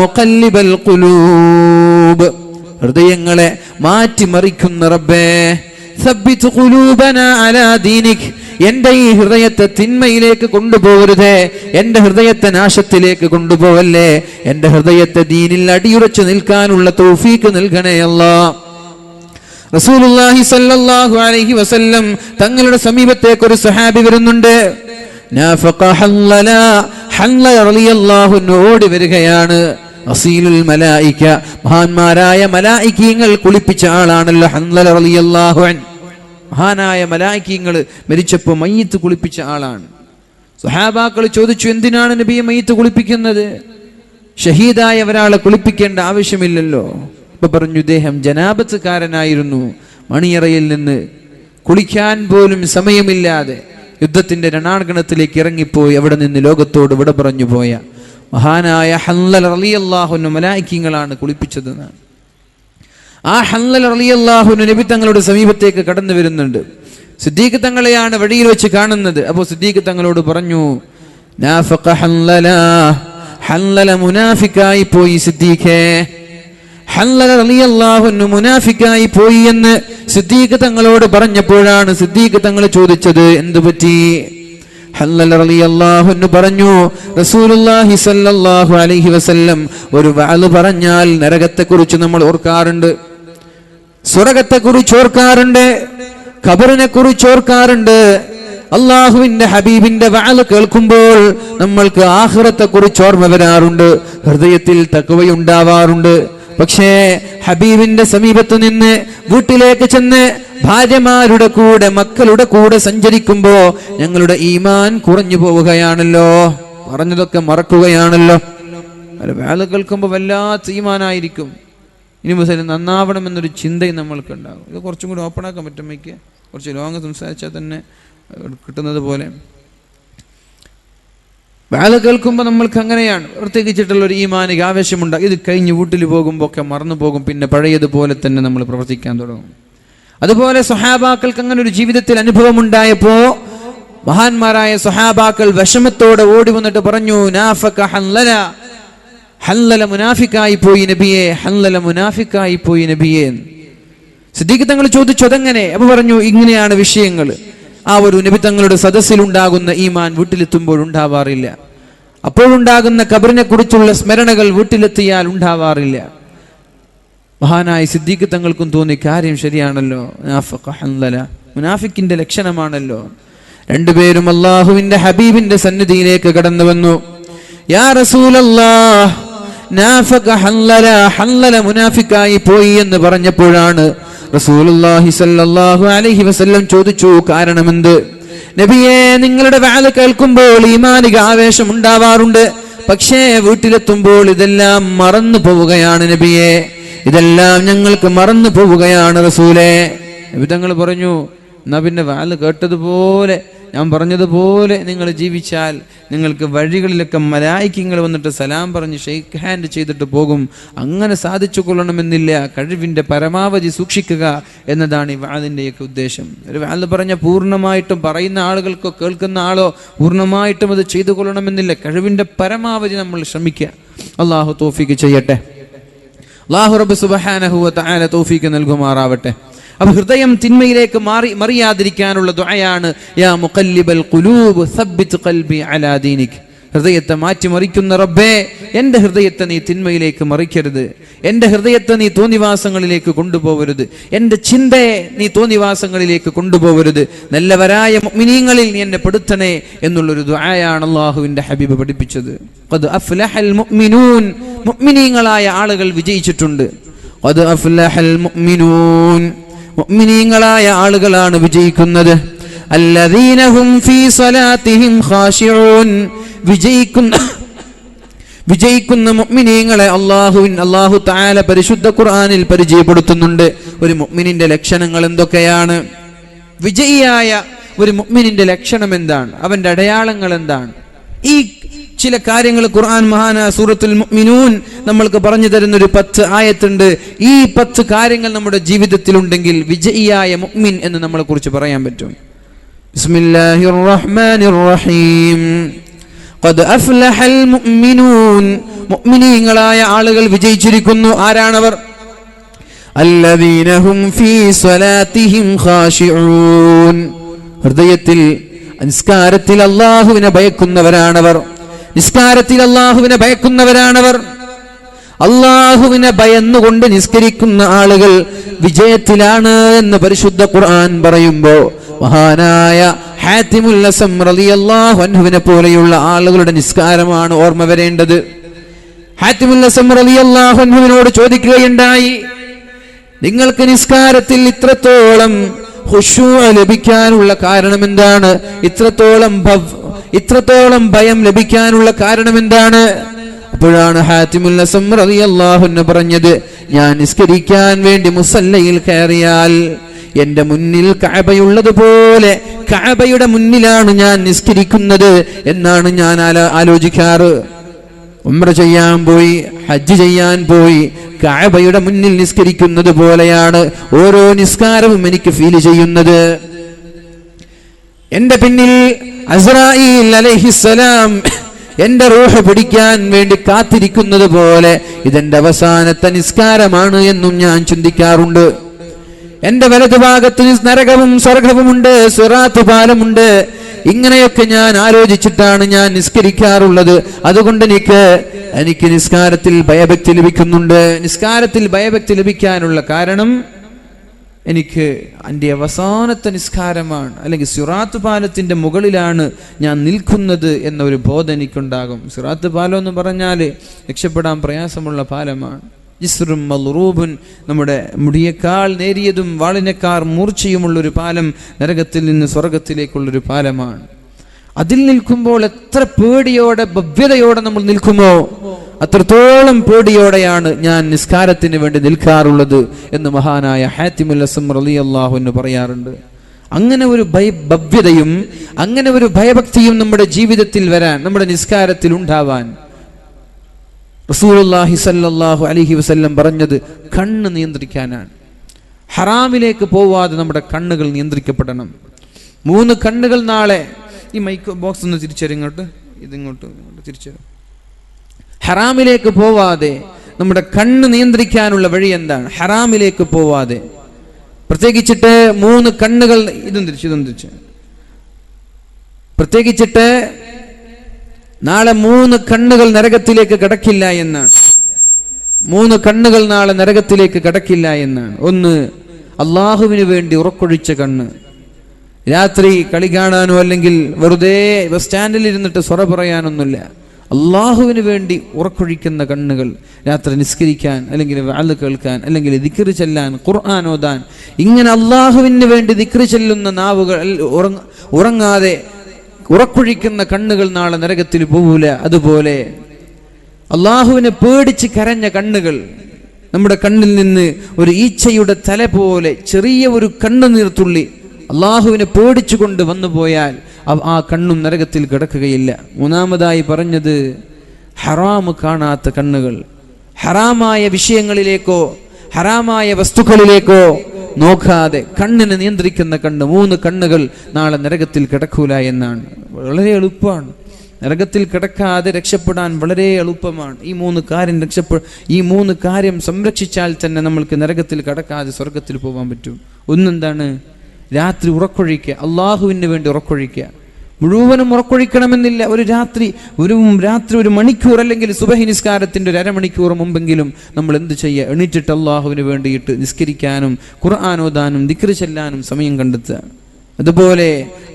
മുഖല്ലിബൽ ഖുലൂബ്, ഹൃദയങ്ങളെ മാറ്റിമറിക്കുന്ന റബ്ബേ, സബ്ബിത് ഖുലൂബനാ അലാ ദീനിക്, എന്റെ ഈ ഹൃദയത്തെ തിന്മയിലേക്ക് കൊണ്ടുപോകരുതേ, എന്റെ ഹൃദയത്തെ നാശത്തിലേക്ക് കൊണ്ടുപോകല്ലേ, എന്റെ ഹൃദയത്തെ ദീനിൽ അടിയുറച്ചു നിൽക്കാനുള്ള തൗഫീഖ് നൽകണേ അല്ലാഹ്. റസൂലുള്ളാഹി സ്വല്ലല്ലാഹു അലൈഹി വസല്ലം തങ്ങളുടെ സമീപത്തേക്ക് ഒരു സഹാബി വരുന്നുണ്ട്. നാഫഖ ഹൻളല, ഹൻളല റളിയല്ലാഹു അൻഹു ഓടി വരികയാണ്. അസീലുൽ മലായിക, മഹാന്മാരായ മലായികീങ്ങൾ കുളിപ്പിച്ച ആളാണല്ലോ ഹൻളല റളിയല്ലാഹു അൻഹു. മഹാനായ മലായികീങ്ങൾ മരിച്ചപ്പോൾ മയ്യിത്ത് കുളിപ്പിച്ച ആളാണ്. സ്വഹാബാക്കൾ ചോദിച്ചു, എന്തിനാണ് നബിയെ മയ്യിത്ത് കുളിപ്പിക്കുന്നത്? ഷഹീദായ ഒരാളെ കുളിപ്പിക്കേണ്ട ആവശ്യമില്ലല്ലോ. ഇപ്പൊ പറഞ്ഞു, ഇദ്ദേഹം ജനാബത്തുകാരനായിരുന്നു. മണിയറയിൽ നിന്ന് കുളിക്കാൻ പോലും സമയമില്ലാതെ യുദ്ധത്തിന്റെ രണാങ്കണത്തിലേക്ക് ഇറങ്ങിപ്പോയി അവിടെ നിന്ന് ലോകത്തോട് വിട പറഞ്ഞു പോയ മഹാനായ ഹൻളല റളിയല്ലാഹു അൻഹു മലായികീങ്ങളാണ് കുളിപ്പിച്ചതെന്നാണ്. ആ ഹൻളല റളിയല്ലാഹു അൻഹു നബി തങ്ങളുടെ സമീപത്തേക്ക് കടന്നു വരുന്നുണ്ട്. സിദ്ദീഖ് തങ്ങളെയാണ് വഴിയിൽ വെച്ച് കാണുന്നത്. അപ്പോൾ സിദ്ദീഖ് തങ്ങളോട് പറഞ്ഞു, നാഫഖ ഹൻളല, ഹൻളല മുനാഫിക്കായി പോയി സിദ്ദീഖേ, ഹൻളല റളിയല്ലാഹു അൻഹു മുനാഫിക്കായി പോയി എന്ന് സിദ്ദീഖ് തങ്ങളോട് പറഞ്ഞപ്പോഴാണ് സിദ്ദീഖ് തങ്ങൾ ചോദിച്ചത്, എന്തു പറ്റി? ഹൻളല റളിയല്ലാഹു അൻഹു പറഞ്ഞു, റസൂലുള്ളാഹി സ്വല്ലല്ലാഹു അലൈഹി വസല്ലം ഒരു വഅദ് പറഞ്ഞാൽ നരകത്തെക്കുറിച്ച് നമ്മൾ ഓർക്കാറുണ്ട്, സ്വർഗ്ഗത്തെക്കുറിച്ച് ഓർക്കാറുണ്ട്, ഖബറിനെ കുറിച്ച് ഓർക്കാറുണ്ട്. അള്ളാഹുവിന്റെ ഹബീബിന്റെ വഅദ് കേൾക്കുമ്പോൾ നമ്മൾക്ക് ആഖിറത്തെ കുറിച്ച് ഓർമ്മ വരാറുണ്ട്, ഹൃദയത്തിൽ തഖ്വയുണ്ടാവാറുണ്ട്. പക്ഷേ ഹബീബിന്റെ സമീപത്ത് നിന്ന് വീട്ടിലേക്ക് ചെന്ന് ഭാര്യമാരുടെ കൂടെ മക്കളുടെ കൂടെ സഞ്ചരിക്കുമ്പോ ഞങ്ങളുടെ ഈമാൻ കുറഞ്ഞു പോവുകയാണല്ലോ, പറഞ്ഞതൊക്കെ മറക്കുകയാണല്ലോ. വഅദ് കേൾക്കുമ്പോൾ വല്ലാത്ത ഈമാനായിരിക്കും. ഇനി മുതൽ നന്നാവണമെന്നൊരു ചിന്തയും നമ്മൾക്ക് ഉണ്ടാകും. ഇത് കുറച്ചും കൂടി ഓപ്പൺ ആക്കാൻ പറ്റും, എനിക്ക് കുറച്ച് ലോങ് സംസാരിച്ചാൽ തന്നെ കിട്ടുന്നത് പോലെ. വഅദ് കേൾക്കുമ്പോൾ നമ്മൾക്ക് അങ്ങനെയാണ് പ്രത്യേകിച്ചിട്ടുള്ളൊരു ഈമാനിക ആവേശമുണ്ടാകും. ഇത് കഴിഞ്ഞ് വീട്ടിൽ പോകുമ്പോൾ ഒക്കെ മറന്നു പോകും, പിന്നെ പഴയതുപോലെ തന്നെ നമ്മൾ പ്രവർത്തിക്കാൻ തുടങ്ങും. അതുപോലെ സ്വഹാബാക്കൾക്ക് അങ്ങനെ ഒരു ജീവിതത്തിൽ അനുഭവം ഉണ്ടായപ്പോ മഹാന്മാരായ സ്വഹാബാക്കൾ വിഷമത്തോടെ ഓടി വന്നിട്ട് പറഞ്ഞു, നാഫക ഹൻലല, ഹൻലല മുനാഫിക്കായി പോയി നബിയെ, ഹൻലല മുനാഫിക്കായി പോയി നബിയെ. സിദ്ദീഖ് തങ്ങൾ ചോദിച്ചു, അതെങ്ങനെ? അപ്പൊ പറഞ്ഞു, ഇങ്ങനെയാണ് വിഷയങ്ങൾ. ആ ഒരു നബി തങ്ങളുടെ സദസ്സിലുണ്ടാകുന്ന ഈമാൻ വീട്ടിലെത്തുമ്പോൾ ഉണ്ടാവാറില്ല. അപ്പോഴുണ്ടാകുന്ന ഖബറിനെ കുറിച്ചുള്ള സ്മരണകൾ വീട്ടിലെത്തിയാൽ ഉണ്ടാവാറില്ല. മഹാനായ സിദ്ദീഖ് തങ്ങൾക്കും തോന്നി, കാര്യം ശരിയാണല്ലോ, നാഫഖ ഹൻലല മുനാഫിക്കിന്റെ ലക്ഷണമാണല്ലോ. രണ്ടുപേരും അള്ളാഹുവിന്റെ ഹബീബിന്റെ സന്നിധിയിലേക്ക് കടന്നു വന്നു. യാ റസൂലല്ലാഹ്, നാഫഖ ഹൻലല, ഹൻലല മുനാഫിക്കായി പോയി എന്ന് പറഞ്ഞപ്പോഴാണ് റസൂലുള്ളാഹി സ്വല്ലല്ലാഹു അലൈഹി വസല്ലം ചോദിച്ചു, കാരണമെന്ത്? നബിയെ, നിങ്ങളുടെ വഅദ് കേൾക്കുമ്പോൾ ഈമാനിക ആവേശം ഉണ്ടാവാറുണ്ട്, പക്ഷേ വീട്ടിലെത്തുമ്പോൾ ഇതെല്ലാം മറന്നു പോവുകയാണ് നബിയെ, ഇതെല്ലാം ഞങ്ങൾക്ക് മറന്നു പോവുകയാണ് റസൂലേ. നബി തങ്ങൾ പറഞ്ഞു, എന്നാ പിന്നെ വഅദ് കേട്ടതുപോലെ ഞാൻ പറഞ്ഞതുപോലെ നിങ്ങൾ ജീവിച്ചാൽ നിങ്ങൾക്ക് വഴികളിലൊക്കെ മലായിക്കങ്ങൾ വന്നിട്ട് സലാം പറഞ്ഞ് ഷെയ്ക്ക് ഹാൻഡ് ചെയ്തിട്ട് പോകും. അങ്ങനെ സാധിച്ചു കൊള്ളണമെന്നില്ല, കഴിവിൻ്റെ പരമാവധി സൂക്ഷിക്കുക എന്നതാണ് ഈ വഅദിൻ്റെയൊക്കെ ഉദ്ദേശം. ഒരു വഅദ് പറഞ്ഞ പൂർണ്ണമായിട്ടും പറയുന്ന ആളുകൾക്കോ കേൾക്കുന്ന ആളോ പൂർണ്ണമായിട്ടും അത് ചെയ്തു കൊള്ളണമെന്നില്ല. കഴിവിൻ്റെ പരമാവധി നമ്മൾ ശ്രമിക്കുക. അള്ളാഹു തൗഫീഖ് ചെയ്യട്ടെ. അല്ലാഹു റബ്ബ് സുബ്ഹാനഹു വ തആല തൗഫീഖ് നൽകുമാറാവട്ടെ. അപ്പോൾ ഹൃദയം തിന്മയിലേക്ക് മറിയാതിരിക്കാനുള്ള ദുആയാണ് യാ മുഖല്ലിബൽ ഖുലൂബ് സബ്ബിത് ഖൽബി അലാ ദീനിക്. ഹൃദയത്തെ മാറ്റിമറിക്കുന്ന റബ്ബേ, എൻ്റെ ഹൃദയത്തെ നീ തിന്മയിലേക്ക് മറിക്കരുത്, എൻ്റെ ഹൃദയത്തെ നീ തോന്നിവാസങ്ങളിലേക്ക് കൊണ്ടുപോകരുത്, എൻ്റെ ചിന്തയെ നീ തോന്നിവാസങ്ങളിലേക്ക് കൊണ്ടുപോകരുത്, നല്ലവരായ മുഅ്മിനീങ്ങളിൽ നീ എന്നെ പെടുത്തണേ എന്നുള്ളൊരു ദുആയാണ് അല്ലാഹുവിൻ്റെ ഹബീബ് പഠിപ്പിച്ചത്. ഖദ് അഫ്ലഹൽ മുഅ്മിനൂൻ, മുഅ്മിനീങ്ങളായ ആളുകൾ വിജയിച്ചിട്ടുണ്ട്. ഖദ് അഫ്ലഹൽ മുഅ്മിനൂൻ, മുഅ്മിനീങ്ങളായ ആളുകളാണ് വിജയിക്കുന്നത്. അല്ലദീന ഹും ഫീ സ്വലാത്തിഹിം ഖാശിഊൻ, വിജയിക്കുന്ന മുഅ്മിനീങ്ങളെ അല്ലാഹു തആല പരിശുദ്ധ ഖുർആനിൽ പരിചയപ്പെടുത്തുന്നുണ്ട്. ഒരു മുഅ്മിനിന്റെ ലക്ഷണങ്ങൾ എന്തൊക്കെയാണ്? വിജയിയായ ഒരു മുഅ്മിനിന്റെ ലക്ഷണം എന്താണ്? അവന്റെ അടയാളങ്ങൾ എന്താണ്? ഈ ചില കാര്യങ്ങൾ ഖുർആൻ മഹാനായ സൂറത്തുൽ മുഅ്മിനൂൻ നമ്മൾക്ക് പറഞ്ഞു തരുന്ന ഒരു 10 ആയത്തുണ്ട്. ഈ 10 കാര്യങ്ങൾ നമ്മുടെ ജീവിതത്തിൽ ഉണ്ടെങ്കിൽ വിജയിയായ മുഅ്മിൻ എന്ന് നമ്മളെ കുറിച്ച് പറയാൻ പറ്റും. ബിസ്മില്ലാഹിർ റഹ്മാനിർ റഹീം. ഖദ് അഫ്ലഹൽ മുഅ്മിനൂൻ, മുഅ്മിനീങ്ങളായ ആളുകൾ വിജയിച്ചിരിക്കുന്നു. ആരാണവർ? അല്ലദീന ഹും ഫീ സ്വലാത്തിഹിം ഖാശിഊൻ, ഹൃദയത്തിൽ നിസ്കാരത്തിൽ അല്ലാഹുവിനെ ഭയക്കുന്നവരാണവർ. നിസ്കാരത്തിൽ അല്ലാഹുവിനെ ഭയക്കുന്നവരാണവർ. അല്ലാഹുവിനെ ഭയന്നുകൊണ്ട് നിസ്കരിക്കുന്ന ആളുകൾ വിജയത്തിലാണ് എന്ന് പരിശുദ്ധ ഖുർആൻ പറയുമ്പോൾ മഹാനായ ഹാത്തിമുൽ അസം റളിയല്ലാഹു അൻഹുവിനെ പോലെയുള്ള ആളുകളുടെ നിസ്കാരമാണ് ഓർമ്മ വരേണ്ടത്. ഹാത്തിമുൽ അസം റളിയല്ലാഹു അൻഹുവിനോട് ചോദിക്കുകയുണ്ടായി, നിങ്ങൾക്ക് നിസ്കാരത്തിൽ ഇത്രത്തോളം ഖുശൂഅ ലഭിക്കാനുള്ള കാരണം എന്താണ്? ഇത്രത്തോളം ഭയം ലഭിക്കാനുള്ള കാരണം എന്താണ്? അപ്പോഴാണ് ഹാത്തിമുൽ അസം റളിയല്ലാഹു അൻഹു പറഞ്ഞത്, ഞാൻ നിസ്കരിക്കാൻ വേണ്ടി മുസല്ലയിൽ കയറിയാൽ എന്റെ മുന്നിൽ കഅബയുള്ളതുപോലെ കഅബയുടെ മുന്നിലാണ് ഞാൻ നിസ്കരിക്കുന്നത് എന്നാണ് ഞാൻ ആലോചിക്കാറ്. ഉംറ ചെയ്യാൻ പോയി, ഹജ്ജ് ചെയ്യാൻ പോയി, കഅബയുടെ മുന്നിൽ നിസ്കരിക്കുന്നത് പോലെയാണ് ഓരോ നിസ്കാരവും എനിക്ക് ഫീൽ ചെയ്യുന്നത്. എന്റെ പിന്നിൽ അസ്രായീൽ അലൈഹിസ്സലാം എന്റെ റൂഹ് പിടിക്കാൻ വേണ്ടി കാത്തിരിക്കുന്നത് പോലെ ഇതെന്റെ അവസാനത്തെ നിസ്കാരമാണ് എന്നും ഞാൻ ചിന്തിക്കാറുണ്ട്. എന്റെ വലതുഭാഗത്ത് നരകവും സ്വർഗവുമുണ്ട്, സിറാത്ത് പാലമുണ്ട്. ഇങ്ങനെയൊക്കെ ഞാൻ ആലോചിച്ചിട്ടാണ് ഞാൻ നിസ്കരിക്കാറുള്ളത്. അതുകൊണ്ട് എനിക്ക് നിസ്കാരത്തിൽ ഭയഭക്തി ലഭിക്കുന്നുണ്ട്. നിസ്കാരത്തിൽ ഭയഭക്തി ലഭിക്കാനുള്ള കാരണം എനിക്ക് എൻ്റെ അവസാനത്തെ നിസ്കാരമാണ്, അല്ലെങ്കിൽ സിറാത്ത് പാലത്തിൻ്റെ മുകളിലാണ് ഞാൻ നിൽക്കുന്നത് എന്നൊരു ബോധം എനിക്കുണ്ടാകും. സിറാത്ത് പാലം എന്ന് പറഞ്ഞാൽ രക്ഷപ്പെടാൻ പ്രയാസമുള്ള പാലമാണ്. ജിസ്റും മൽറൂബുൻ, നമ്മുടെ മുടിയേക്കാൾ നേരിയതും വാളിനേക്കാൾ മൂർച്ചയുമുള്ളൊരു പാലം, നരകത്തിൽ നിന്ന് സ്വർഗത്തിലേക്കുള്ളൊരു പാലമാണ്. അതിൽ നിൽക്കുമ്പോൾ എത്ര പേടിയോടെ ഭവ്യതയോടെ നമ്മൾ നിൽക്കുമോ അത്രത്തോളം പേടിയോടെയാണ് ഞാൻ നിസ്കാരത്തിന് വേണ്ടി നിൽക്കാറുള്ളത് എന്ന് മഹാനായ ഹാത്തിമുൽ അസ്സം റളിയല്ലാഹു അൻഹു പറയാറുണ്ട്. അങ്ങനെ ഒരു ഭവ്യതയും അങ്ങനെ ഒരു ഭയഭക്തിയും നമ്മുടെ ജീവിതത്തിൽ വരാൻ, നമ്മുടെ നിസ്കാരത്തിൽ ഉണ്ടാവാൻ റസൂലുള്ളാഹി സ്വല്ലല്ലാഹു അലൈഹി വസല്ലം പറഞ്ഞത് കണ്ണ് നിയന്ത്രിക്കാനാണ്. ഹറാമിലേക്ക് പോവാതെ നമ്മുടെ കണ്ണുകൾ നിയന്ത്രിക്കപ്പെടണം. 3 കണ്ണുകൾ നാളെ, ഈ മൈക്ക് ബോക്സ് ഒന്ന് തിരിച്ചരും, ഇതിങ്ങോട്ട് തിരിച്ചരും. ഹറാമിലേക്ക് പോവാതെ നമ്മുടെ കണ്ണ് നിയന്ത്രിക്കാനുള്ള വഴി എന്താണ്? ഹറാമിലേക്ക് പോവാതെ, പ്രത്യേകിച്ചിട്ട് 3 കണ്ണുകൾ, ഇതും തിരിച്ച് പ്രത്യേകിച്ചിട്ട് നാളെ 3 കണ്ണുകൾ നരകത്തിലേക്ക് കടക്കില്ല എന്നാണ്. 3 കണ്ണുകൾ നാളെ നരകത്തിലേക്ക് കടക്കില്ല എന്നാണ്. ഒന്ന്, അള്ളാഹുവിന് വേണ്ടി ഉറക്കൊഴിച്ച കണ്ണ്. രാത്രി കളി കാണാനോ അല്ലെങ്കിൽ വെറുതെ ബസ് സ്റ്റാൻഡിൽ ഇരുന്നിട്ട് സ്വറ പറയാനൊന്നുമില്ല. അള്ളാഹുവിന് വേണ്ടി ഉറക്കൊഴിക്കുന്ന കണ്ണുകൾ. രാത്രി നിസ്കരിക്കാൻ, അല്ലെങ്കിൽ വഅദ് കേൾക്കാൻ, അല്ലെങ്കിൽ ദിക്ർ ചൊല്ലാൻ, ഖുർആൻ ഓതാൻ, ഇങ്ങനെ അള്ളാഹുവിന് വേണ്ടി ദിക്ർ ചൊല്ലുന്ന നാവുകൾ, ഉറങ്ങാതെ ഉറക്കൊഴിക്കുന്ന കണ്ണുകൾ നാളെ നരകത്തിൽ പോകൂല. അതുപോലെ അള്ളാഹുവിനെ പേടിച്ച് കരഞ്ഞ കണ്ണുകൾ, നമ്മുടെ കണ്ണിൽ നിന്ന് ഒരു ഈച്ചയുടെ തല പോലെ ചെറിയ ഒരു കണ്ണുനീർത്തുള്ളി അള്ളാഹുവിനെ പേടിച്ചുകൊണ്ട് വന്നു പോയാൽ ആ കണ്ണും നരകത്തിൽ കിടക്കുകയില്ല. 3-മതായി പറഞ്ഞത് ഹറാമ് കാണാത്ത കണ്ണുകൾ. ഹറാമായ വിഷയങ്ങളിലേക്കോ ഹറാമായ വസ്തുക്കളിലേക്കോ നോക്കാതെ കണ്ണിനെ നിയന്ത്രിക്കുന്ന കണ്ണ്. 3 കണ്ണുകൾ നാളെ നരകത്തിൽ കിടക്കൂല എന്നാണ്. വളരെ എളുപ്പമാണ്. നരകത്തിൽ കിടക്കാതെ രക്ഷപ്പെടാൻ വളരെ എളുപ്പമാണ്. ഈ 3 കാര്യം സംരക്ഷിച്ചാൽ തന്നെ നമ്മൾക്ക് നരകത്തിൽ കിടക്കാതെ സ്വർഗത്തിൽ പോകാൻ പറ്റും. ഒന്നെന്താണ്? രാത്രി ഉറക്കൊഴിക്കുക, അള്ളാഹുവിന് വേണ്ടി ഉറക്കൊഴിക്കുക. മുഴുവനും ഉറക്കൊഴിക്കണമെന്നില്ല. ഒരു രാത്രി 1 മണിക്കൂർ, അല്ലെങ്കിൽ സുബഹി നിസ്കാരത്തിൻ്റെ 1 അരമണിക്കൂർ മുമ്പെങ്കിലും നമ്മൾ എന്ത് ചെയ്യുക? എണീറ്റിട്ട് അള്ളാഹുവിന് വേണ്ടിയിട്ട് നിസ്കരിക്കാനും ഖുർആൻ ഓതാനും ദിക്ർ ചൊല്ലാനും സമയം കണ്ടെത്തുക. അതുപോലെ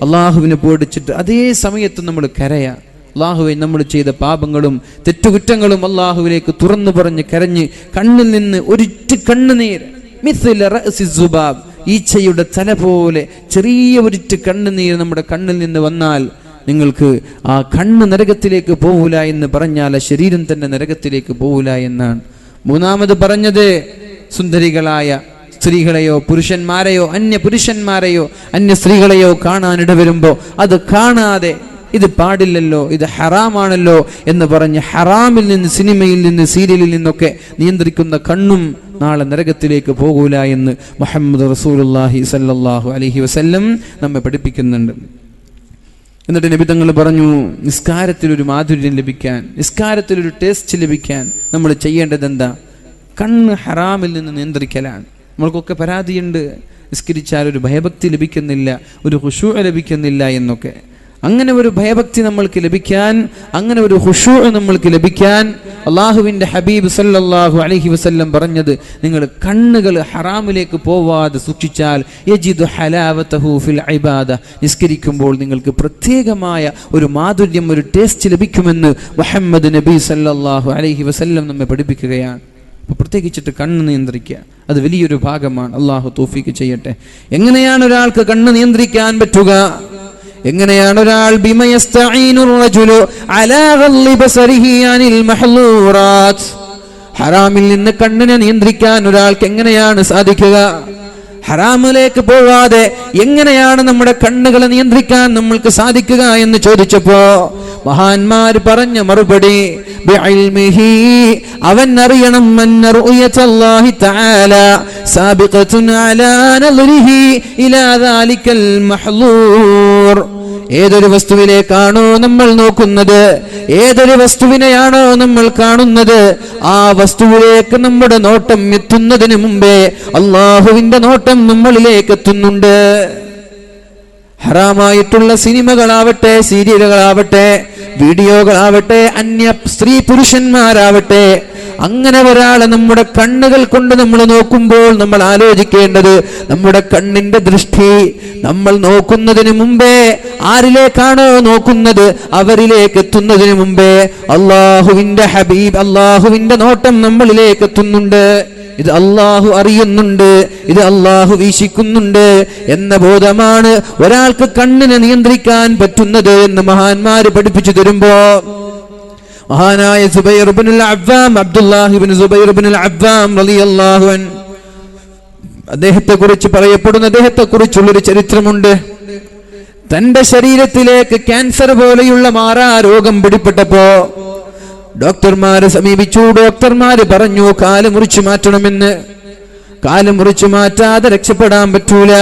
അള്ളാഹുവിനെ പേടിച്ചിട്ട് അതേ സമയത്ത് നമ്മൾ കരയുക. അള്ളാഹുവെ, നമ്മൾ ചെയ്ത പാപങ്ങളും തെറ്റുകുറ്റങ്ങളും അള്ളാഹുവിലേക്ക് തുറന്നു പറഞ്ഞ് കരഞ്ഞ് കണ്ണിൽ നിന്ന് ഒരിറ്റ് കണ്ണുനീര്, മിസ്ല റഅസി സുബാബ്, ഈച്ചയുടെ തല പോലെ ചെറിയ ഒരിറ്റ് കണ്ണുനീര് നമ്മുടെ കണ്ണിൽ നിന്ന് വന്നാൽ നിങ്ങൾക്ക് ആ കണ്ണ് നരകത്തിലേക്ക് പോകൂല എന്ന് പറഞ്ഞാൽ ശരീരം തന്നെ നരകത്തിലേക്ക് പോകൂല എന്നാണ്. 3-മത് പറഞ്ഞത് സുന്ദരികളായ സ്ത്രീകളെയോ പുരുഷന്മാരെയോ അന്യ പുരുഷന്മാരെയോ അന്യ സ്ത്രീകളെയോ കാണാനിട വരുമ്പോൾ അത് കാണാതെ, ഇത് പാടില്ലല്ലോ, ഇത് ഹറാമാണല്ലോ എന്ന് പറഞ്ഞ് ഹറാമിൽ നിന്ന്, സിനിമയിൽ നിന്ന്, സീരിയലിൽ നിന്നൊക്കെ നിയന്ത്രിക്കുന്ന കണ്ണും നാളെ നരകത്തിലേക്ക് പോകൂല എന്ന് മുഹമ്മദ് റസൂലുള്ളാഹി സ്വല്ലല്ലാഹു അലൈഹി വസല്ലം നമ്മെ പഠിപ്പിക്കുന്നുണ്ട്. എന്നിട്ട് നബി തങ്ങൾ പറഞ്ഞു, നിസ്കാരത്തിലൊരു മാധുര്യം ലഭിക്കാൻ, നിസ്കാരത്തിലൊരു ടേസ്റ്റ് ലഭിക്കാൻ നമ്മൾ ചെയ്യേണ്ടത് എന്താ? കണ്ണ് ഹറാമിൽ നിന്ന് നിയന്ത്രിക്കലാണ്. നമ്മൾക്കൊക്കെ പരാതിയുണ്ട്, നിസ്കരിച്ചാൽ ഒരു ഭയഭക്തി ലഭിക്കുന്നില്ല, ഒരു ഖുശൂ ലഭിക്കുന്നില്ല എന്നൊക്കെ. അങ്ങനെ ഒരു ഭയഭക്തി നമ്മൾക്ക് ലഭിക്കാൻ, അങ്ങനെ ഒരു ഖുശൂ നമ്മൾക്ക് ലഭിക്കാൻ അള്ളാഹുവിൻ്റെ ഹബീബ് സല്ലല്ലാഹു അലൈഹി വസല്ലം പറഞ്ഞത്, നിങ്ങൾ കണ്ണുകൾ ഹറാമിലേക്ക് പോവാതെ സൂക്ഷിച്ചാൽ യജിദു ഹലാവതഹു ഫിൽ ഇബാദ, നിസ്കരിക്കുമ്പോൾ നിങ്ങൾക്ക് പ്രത്യേകമായ ഒരു മാധുര്യം, ഒരു ടേസ്റ്റ് ലഭിക്കുമെന്ന് മുഹമ്മദ് നബി സല്ലല്ലാഹു അലൈഹി വസല്ലം നമ്മെ പഠിപ്പിക്കുകയാണ്. അപ്പോൾ പ്രത്യേകിച്ചിട്ട് കണ്ണ് നിയന്ത്രിക്കുക, അത് വലിയൊരു ഭാഗമാണ്. അള്ളാഹു തൗഫീഖ് ചെയ്യട്ടെ. എങ്ങനെയാണ് ഒരാൾക്ക് കണ്ണ് നിയന്ത്രിക്കാൻ പറ്റുക? എങ്ങനെയാണ് ഒരാൾ ഹറാമിൽ നിന്ന് കണ്ണിനെ നിയന്ത്രിക്കാൻ ഒരാൾക്ക് എങ്ങനെയാണ് സാധിക്കുക? ഹറാമിലേക്ക് പോവാതെ എങ്ങനെയാണ് നമ്മുടെ കണ്ണുകളെ നിയന്ത്രിക്കാൻ നമ്മൾക്ക് സാധിക്കുക എന്ന് ചോദിച്ചപ്പോ മഹാന്മാർ പറഞ്ഞ മറുപടി, ബിഇൽമിഹി, അവൻ അറിയണം, അന്ന റുയതല്ലാഹി തആല സാബിഖത്തുൻ അലാ നളിഹി ഇലാ ദാലികൽ മഹ്ളൂർ. ഏതൊരു വസ്തുവിലേക്കാണോ നമ്മൾ നോക്കുന്നത്, ഏതൊരു വസ്തുവിനെയാണോ നമ്മൾ കാണുന്നത്, ആ വസ്തുവിലേക്ക് നമ്മുടെ നോട്ടം എത്തുന്നതിന് മുമ്പേ അള്ളാഹുവിന്റെ നോട്ടം നമ്മളിലേക്ക് എത്തുന്നുണ്ട്. ഹറാമായിട്ടുള്ള സിനിമകളാവട്ടെ, സീരിയലുകളാവട്ടെ, വീഡിയോകളാവട്ടെ, അന്യ സ്ത്രീ പുരുഷന്മാരാവട്ടെ, അങ്ങനെ ഒരാളെ നമ്മുടെ കണ്ണുകൾ കൊണ്ട് നമ്മൾ നോക്കുമ്പോൾ നമ്മൾ ആലോചിക്കേണ്ടത്, നമ്മുടെ കണ്ണിന്റെ ദൃഷ്ടി നമ്മൾ നോക്കുന്നതിന് മുമ്പേ ആരിലേക്കാണോ നോക്കുന്നത് അവരിലേക്ക് എത്തുന്നതിന് മുമ്പേ അള്ളാഹുവിന്റെ ഹബീബ്, അള്ളാഹുവിന്റെ നോട്ടം നമ്മളിലേക്ക് എത്തുന്നുണ്ട്. ഇത് അള്ളാഹു അറിയുന്നുണ്ട്, ഇത് അള്ളാഹു വീക്ഷിക്കുന്നുണ്ട് എന്ന ബോധമാണ് ഒരാൾക്ക് കണ്ണിനെ നിയന്ത്രിക്കാൻ പറ്റുന്നത് എന്ന് മഹാന്മാര് പഠിപ്പിച്ചു തരുമ്പോ, മഹാനായ സുബൈർ ഇബ്നുൽ അവ്വാം, അബ്ദുല്ലാഹി ഇബ്നു സുബൈർ ഇബ്നുൽ അവ്വാം റളിയല്ലാഹു അൻഹു, അദ്ദേഹത്തെ കുറിച്ച് പറയപ്പെടുന്ന, അദ്ദേഹത്തെ കുറിച്ചുള്ളൊരു ചരിത്രമുണ്ട്. തന്റെ ശരീരത്തിലേക്ക് ക്യാൻസർ പോലെയുള്ള മാറാ രോഗം പിടിപെട്ടപ്പോ ഡോക്ടർമാരെ സമീപിച്ചു. ഡോക്ടർമാര് പറഞ്ഞു കാല് മുറിച്ചു മാറ്റണമെന്ന്. കാല് മുറിച്ചു മാറ്റാതെ രക്ഷപ്പെടാൻ പറ്റൂല.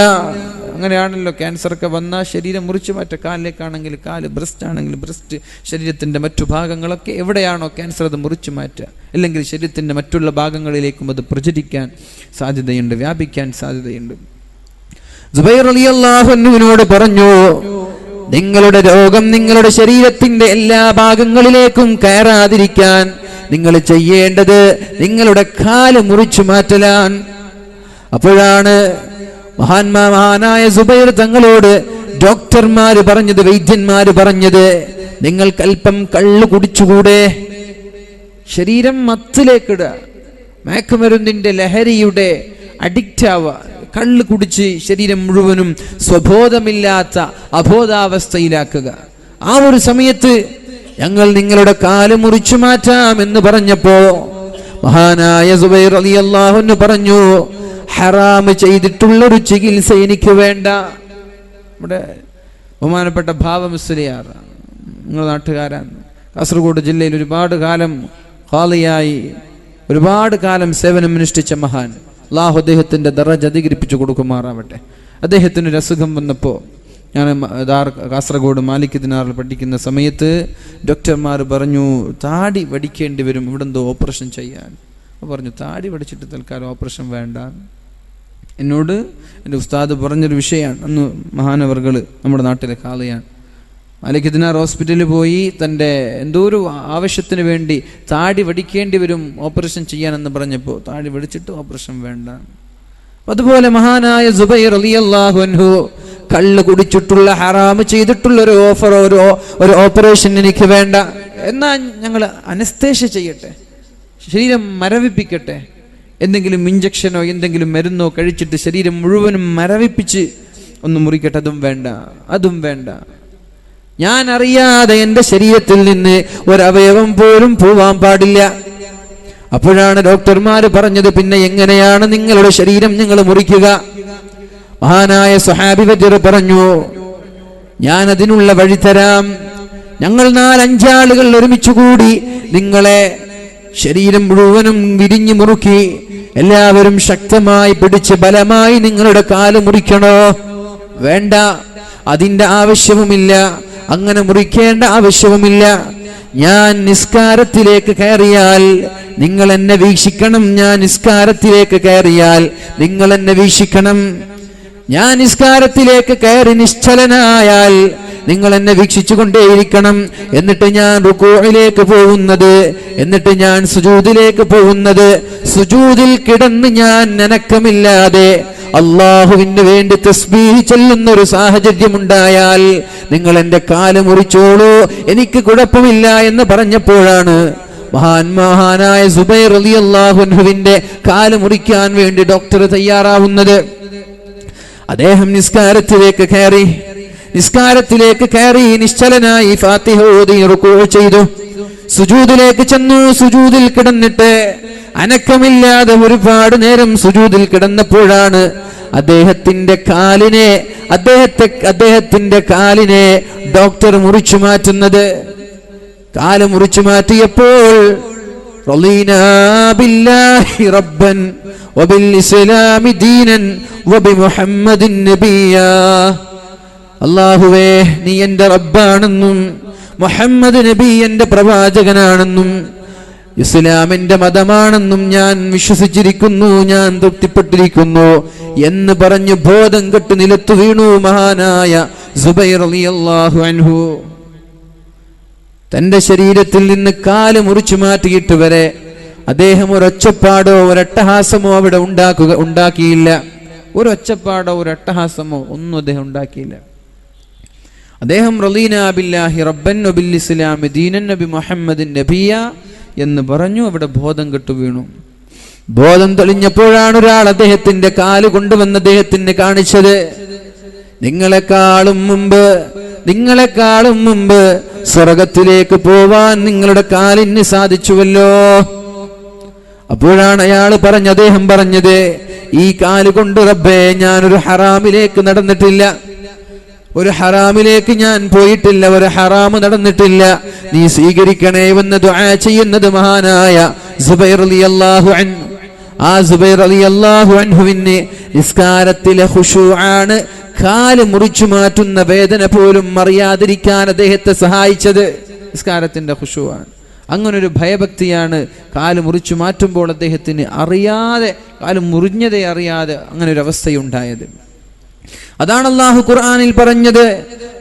അങ്ങനെയാണല്ലോ, ക്യാൻസർ ഒക്കെ വന്നാൽ ശരീരം മുറിച്ചു മാറ്റുക. കാലിലേക്കാണെങ്കിൽ കാല്, ബ്രസ്റ്റ് ആണെങ്കിൽ ബ്രസ്റ്റ്, ശരീരത്തിന്റെ മറ്റു ഭാഗങ്ങളൊക്കെ എവിടെയാണോ ക്യാൻസർ അത് മുറിച്ചു മാറ്റുക. അല്ലെങ്കിൽ ശരീരത്തിന്റെ മറ്റുള്ള ഭാഗങ്ങളിലേക്കും അത് പ്രചരിക്കാൻ സാധ്യതയുണ്ട്, വ്യാപിക്കാൻ സാധ്യതയുണ്ട്. സുബൈർ റളിയല്ലാഹു അൻഹുവിനോട് പറഞ്ഞു, നിങ്ങളുടെ രോഗം നിങ്ങളുടെ ശരീരത്തിന്റെ എല്ലാ ഭാഗങ്ങളിലേക്കും കയറാതിരിക്കാൻ നിങ്ങൾ ചെയ്യേണ്ടത് നിങ്ങളുടെ കാല് മുറിച്ചു മാറ്റലാണ്. അപ്പോഴാണ് മഹാനായ സുബൈർ തങ്ങളോട് ഡോക്ടർമാര് പറഞ്ഞത്, വൈദ്യന്മാര് പറഞ്ഞത്, നിങ്ങൾക്കല്പം കള്ളു കുടിച്ചുകൂടെ? ശരീരം മത്തിലേക്കിടുക, മയക്കുമരുന്നിന്റെ ലഹരിയുടെ അഡിക്റ്റ് ആവുക, കള്ള് കുടിച്ച് ശരീരം മുഴുവനും സ്വബോധമില്ലാത്ത അബോധാവസ്ഥയിലാക്കുക. ആ ഒരു സമയത്ത് ഞങ്ങൾ നിങ്ങളുടെ കാല് മുറിച്ചു മാറ്റാം എന്ന് പറഞ്ഞപ്പോ മഹാനായ സുബൈർ റളിയല്ലാഹു അൻഹു പറഞ്ഞു, ഹറാം ചെയ്തിട്ടുള്ളൊരു ചികിത്സ എനിക്ക് വേണ്ട. നമ്മുടെ ബഹുമാനപ്പെട്ട ഭാവ മുസ്ലിയാർ, നിങ്ങളുടെ നാട്ടുകാരാണ്, കാസർഗോഡ് ജില്ലയിൽ ഒരുപാട് കാലം ഖാളിയായി ഒരുപാട് കാലം സേവനം അനുഷ്ഠിച്ച മഹാൻ, അല്ലാഹു അദ്ദേഹത്തിന്റെ ദറജ അധികരിപ്പിച്ചു കൊടുക്കുമാറാവട്ടെ. അദ്ദേഹത്തിന് ഒരു അസുഖം വന്നപ്പോൾ ഞാൻ കാസർഗോഡ് മാലിക് ദിനാറിൽ പഠിക്കുന്ന സമയത്ത് ഡോക്ടർമാർ പറഞ്ഞു താടി വടിക്കേണ്ടി വരും, ഇവിടെ എന്തോ ഓപ്പറേഷൻ ചെയ്യാൻ. പറഞ്ഞു താടി വടിച്ചിട്ട് തൽക്കാലം ഓപ്പറേഷൻ വേണ്ട. എന്നോട് എൻ്റെ ഉസ്താദ് പറഞ്ഞൊരു വിഷയമാണ്. അന്ന് മഹാനവർകൾ നമ്മുടെ നാട്ടിലെ ഖാളിയാണ്. മാലിക് ദിനാർ ഹോസ്പിറ്റലിൽ പോയി തൻ്റെ എന്തോ ഒരു ആവശ്യത്തിന് വേണ്ടി താടി വടിക്കേണ്ടി വരും ഓപ്പറേഷൻ ചെയ്യാനെന്ന് പറഞ്ഞപ്പോൾ താടി വടിച്ചിട്ട് ഓപ്പറേഷൻ വേണ്ട. അതുപോലെ മഹാനായ സുബൈർ റളിയല്ലാഹു അൻഹു കള്ള് കുടിച്ചിട്ടുള്ള ഹറാം ചെയ്തിട്ടുള്ള ഒരു ഓപ്പറേഷൻ എനിക്ക് വേണ്ട. എന്നാൽ ഞങ്ങൾ അനസ്തേഷ്യ ചെയ്യട്ടെ, ശരീരം മരവിപ്പിക്കട്ടെ, എന്തെങ്കിലും ഇഞ്ചക്ഷനോ എന്തെങ്കിലും മരുന്നോ കഴിച്ചിട്ട് ശരീരം മുഴുവനും മരവിപ്പിച്ച് ഒന്ന് മുറിക്കട്ടെ, അതും വേണ്ട. ഞാൻ അറിയാതെ എൻ്റെ ശരീരത്തിൽ നിന്ന് ഒരവയവം പോലും പോവാൻ പാടില്ല. അപ്പോഴാണ് ഡോക്ടർമാര് പറഞ്ഞത്, പിന്നെ എങ്ങനെയാണ് നിങ്ങളുടെ ശരീരം ഞങ്ങൾ മുറിക്കുക? മഹാനായ സ്വഹാബി വജ്ർ പറഞ്ഞു, ഞാൻ അതിനുള്ള വഴി തരാം. ഞങ്ങൾ 4-5 ആളുകൾ ഒരുമിച്ചുകൂടി നിങ്ങളെ ശരീരം മുഴുവനും വിരിഞ്ഞു മുറുക്കി എല്ലാവരും ശക്തമായി പിടിച്ച് ബലമായി നിങ്ങളുടെ കാല് മുറിക്കണോ? വേണ്ട, അതിൻ്റെ ആവശ്യവുമില്ല, അങ്ങനെ മുറിക്കേണ്ട ആവശ്യവുമില്ല. ഞാൻ നിസ്കാരത്തിലേക്ക് കയറിയാൽ നിങ്ങൾ എന്നെ വീക്ഷിക്കണം. ഞാൻ നിസ്കാരത്തിലേക്ക് കയറിയാൽ നിങ്ങൾ എന്നെ വീക്ഷിക്കണം. ഞാൻ നിസ്കാരത്തിലേക്ക് കയറി നിശ്ചലനായാൽ നിങ്ങൾ എന്നെ വീക്ഷിച്ചു കൊണ്ടേയിരിക്കണം. എന്നിട്ട് ഞാൻ റുകൂഇലേക്ക് പോകുന്നത്, എന്നിട്ട് ഞാൻ സുജൂദിലേക്ക് പോകുന്നത്, സുജൂദിൽ കിടന്ന് ഞാൻ അനക്കമില്ലാതെ അള്ളാഹുവിന് വേണ്ടി തസ്ബീഹ് ചൊല്ലുന്ന ഒരു സാഹചര്യം ഉണ്ടായാൽ നിങ്ങൾ എൻ്റെ കാല് മുറിച്ചോളൂ, എനിക്ക് കുഴപ്പമില്ല എന്ന് പറഞ്ഞപ്പോഴാണ് മഹാനായ സുബൈർ റളിയല്ലാഹു അൻഹുവിന്റെ കാല് മുറിക്കാൻ വേണ്ടി ഡോക്ടർ തയ്യാറാവുന്നത്. അദ്ദേഹം നിസ്കാരത്തിലേക്ക് കയറി നിശ്ചലനായി ഫാത്തിഹ ഓതി റുകൂഅ് ചെയ്തു. സുജൂദിലേക്ക് ചെന്നു. സുജൂദിൽ കിടന്നിട്ട് അനക്കമില്ലാതെ ഒരുപാട് നേരം സുജൂദിൽ കിടന്നപ്പോഴാണ് അദ്ദേഹത്തിന്റെ കാലിനെ ഡോക്ടർ മുറിച്ചു മാറ്റുന്നത്. കാല് മുറിച്ചു മാറ്റിയപ്പോൾ റളീനാ ബില്ലാഹി റബ്ബൻ വബിൽ ഇസ്ലാമി ദീനൻ വബിമുഹമ്മദിൻ നബിയ്യാ, അല്ലാഹുവേ നീ എൻ്റെ റബ്ബാണെന്നും മുഹമ്മദ് നബി എൻ്റെ പ്രവാചകനാണെന്നും ഇസ്ലാമിന്റെ മതമാണെന്നും ഞാൻ വിശ്വസിച്ചിരിക്കുന്നു, ഞാൻ തൃപ്തിപ്പെട്ടിരിക്കുന്നു എന്ന് പറഞ്ഞ് ബോധം കെട്ട് നിലത്തു വീണു മഹാനായ സുബൈർ റളിയല്ലാഹു അൻഹു. തന്റെ ശരീരത്തിൽ നിന്ന് കാല് മുറിച്ചു മാറ്റിയിട്ട് വരെ അദ്ദേഹം ഒരൊച്ചപ്പാടോ ഒരട്ടഹാസമോ അവിടെ ഉണ്ടാക്കിയില്ല. ഒരൊച്ചപ്പാടോ ഒരട്ടഹാസമോ ഒന്നും അദ്ദേഹം ഉണ്ടാക്കിയില്ല. അദ്ദേഹം റളീനാ ബില്ലാഹി റബ്ബൻ വബിൽ ഇസ്ലാമി ദീനൻ നബി മുഹമ്മദിൻ നബിയ എന്ന് പറഞ്ഞു. അവിടെ ബോധം കെട്ടു വീണു. ബോധം തെളിഞ്ഞപ്പോഴാണ് ഒരാൾ അദ്ദേഹത്തിന്റെ കാല് കൊണ്ടുവന്ന് അദ്ദേഹത്തിന് കാണിച്ചത്. നിങ്ങളെക്കാളും മുമ്പ് സ്വർഗത്തിലേക്ക് പോവാൻ നിങ്ങളുടെ കാലിന് സാധിച്ചുവല്ലോ. അപ്പോഴാണ് അദ്ദേഹം പറഞ്ഞത്, ഈ കാല് കൊണ്ട് റബ്ബേ ഞാനൊരു ഹറാമിലേക്ക് നടന്നിട്ടില്ല, ഒരു ഹറാമിലേക്ക് ഞാൻ പോയിട്ടില്ല, ഒരു ഹറാമ് നടന്നിട്ടില്ല, നീ സ്വീകരിക്കണേ എന്ന് ദുആ ചെയ്യുന്നത് മഹാനായ സുബൈർ റളിയല്ലാഹു അൻഹു. ആ സുബൈർ റളിയല്ലാഹു അൻഹുവിന് നിസ്കാരത്തിലെ ഖുശൂആണ് കാല് മുറിച്ചു മാറ്റുന്ന വേദന പോലും അറിയാതിരിക്കാൻ അദ്ദേഹത്തെ സഹായിച്ചത്. നിസ്കാരത്തിന്റെ ഖുശൂആണ്. അങ്ങനൊരു ഭയഭക്തിയാണ് കാല് മുറിച്ചു മാറ്റുമ്പോൾ അദ്ദേഹത്തിന് അറിയാതെ, കാല് മുറിഞ്ഞതേ അറിയാതെ അങ്ങനെ ഒരു അവസ്ഥയുണ്ടായത്. അതാണ് അല്ലാഹു ഖുർആനിൽ പറഞ്ഞത്,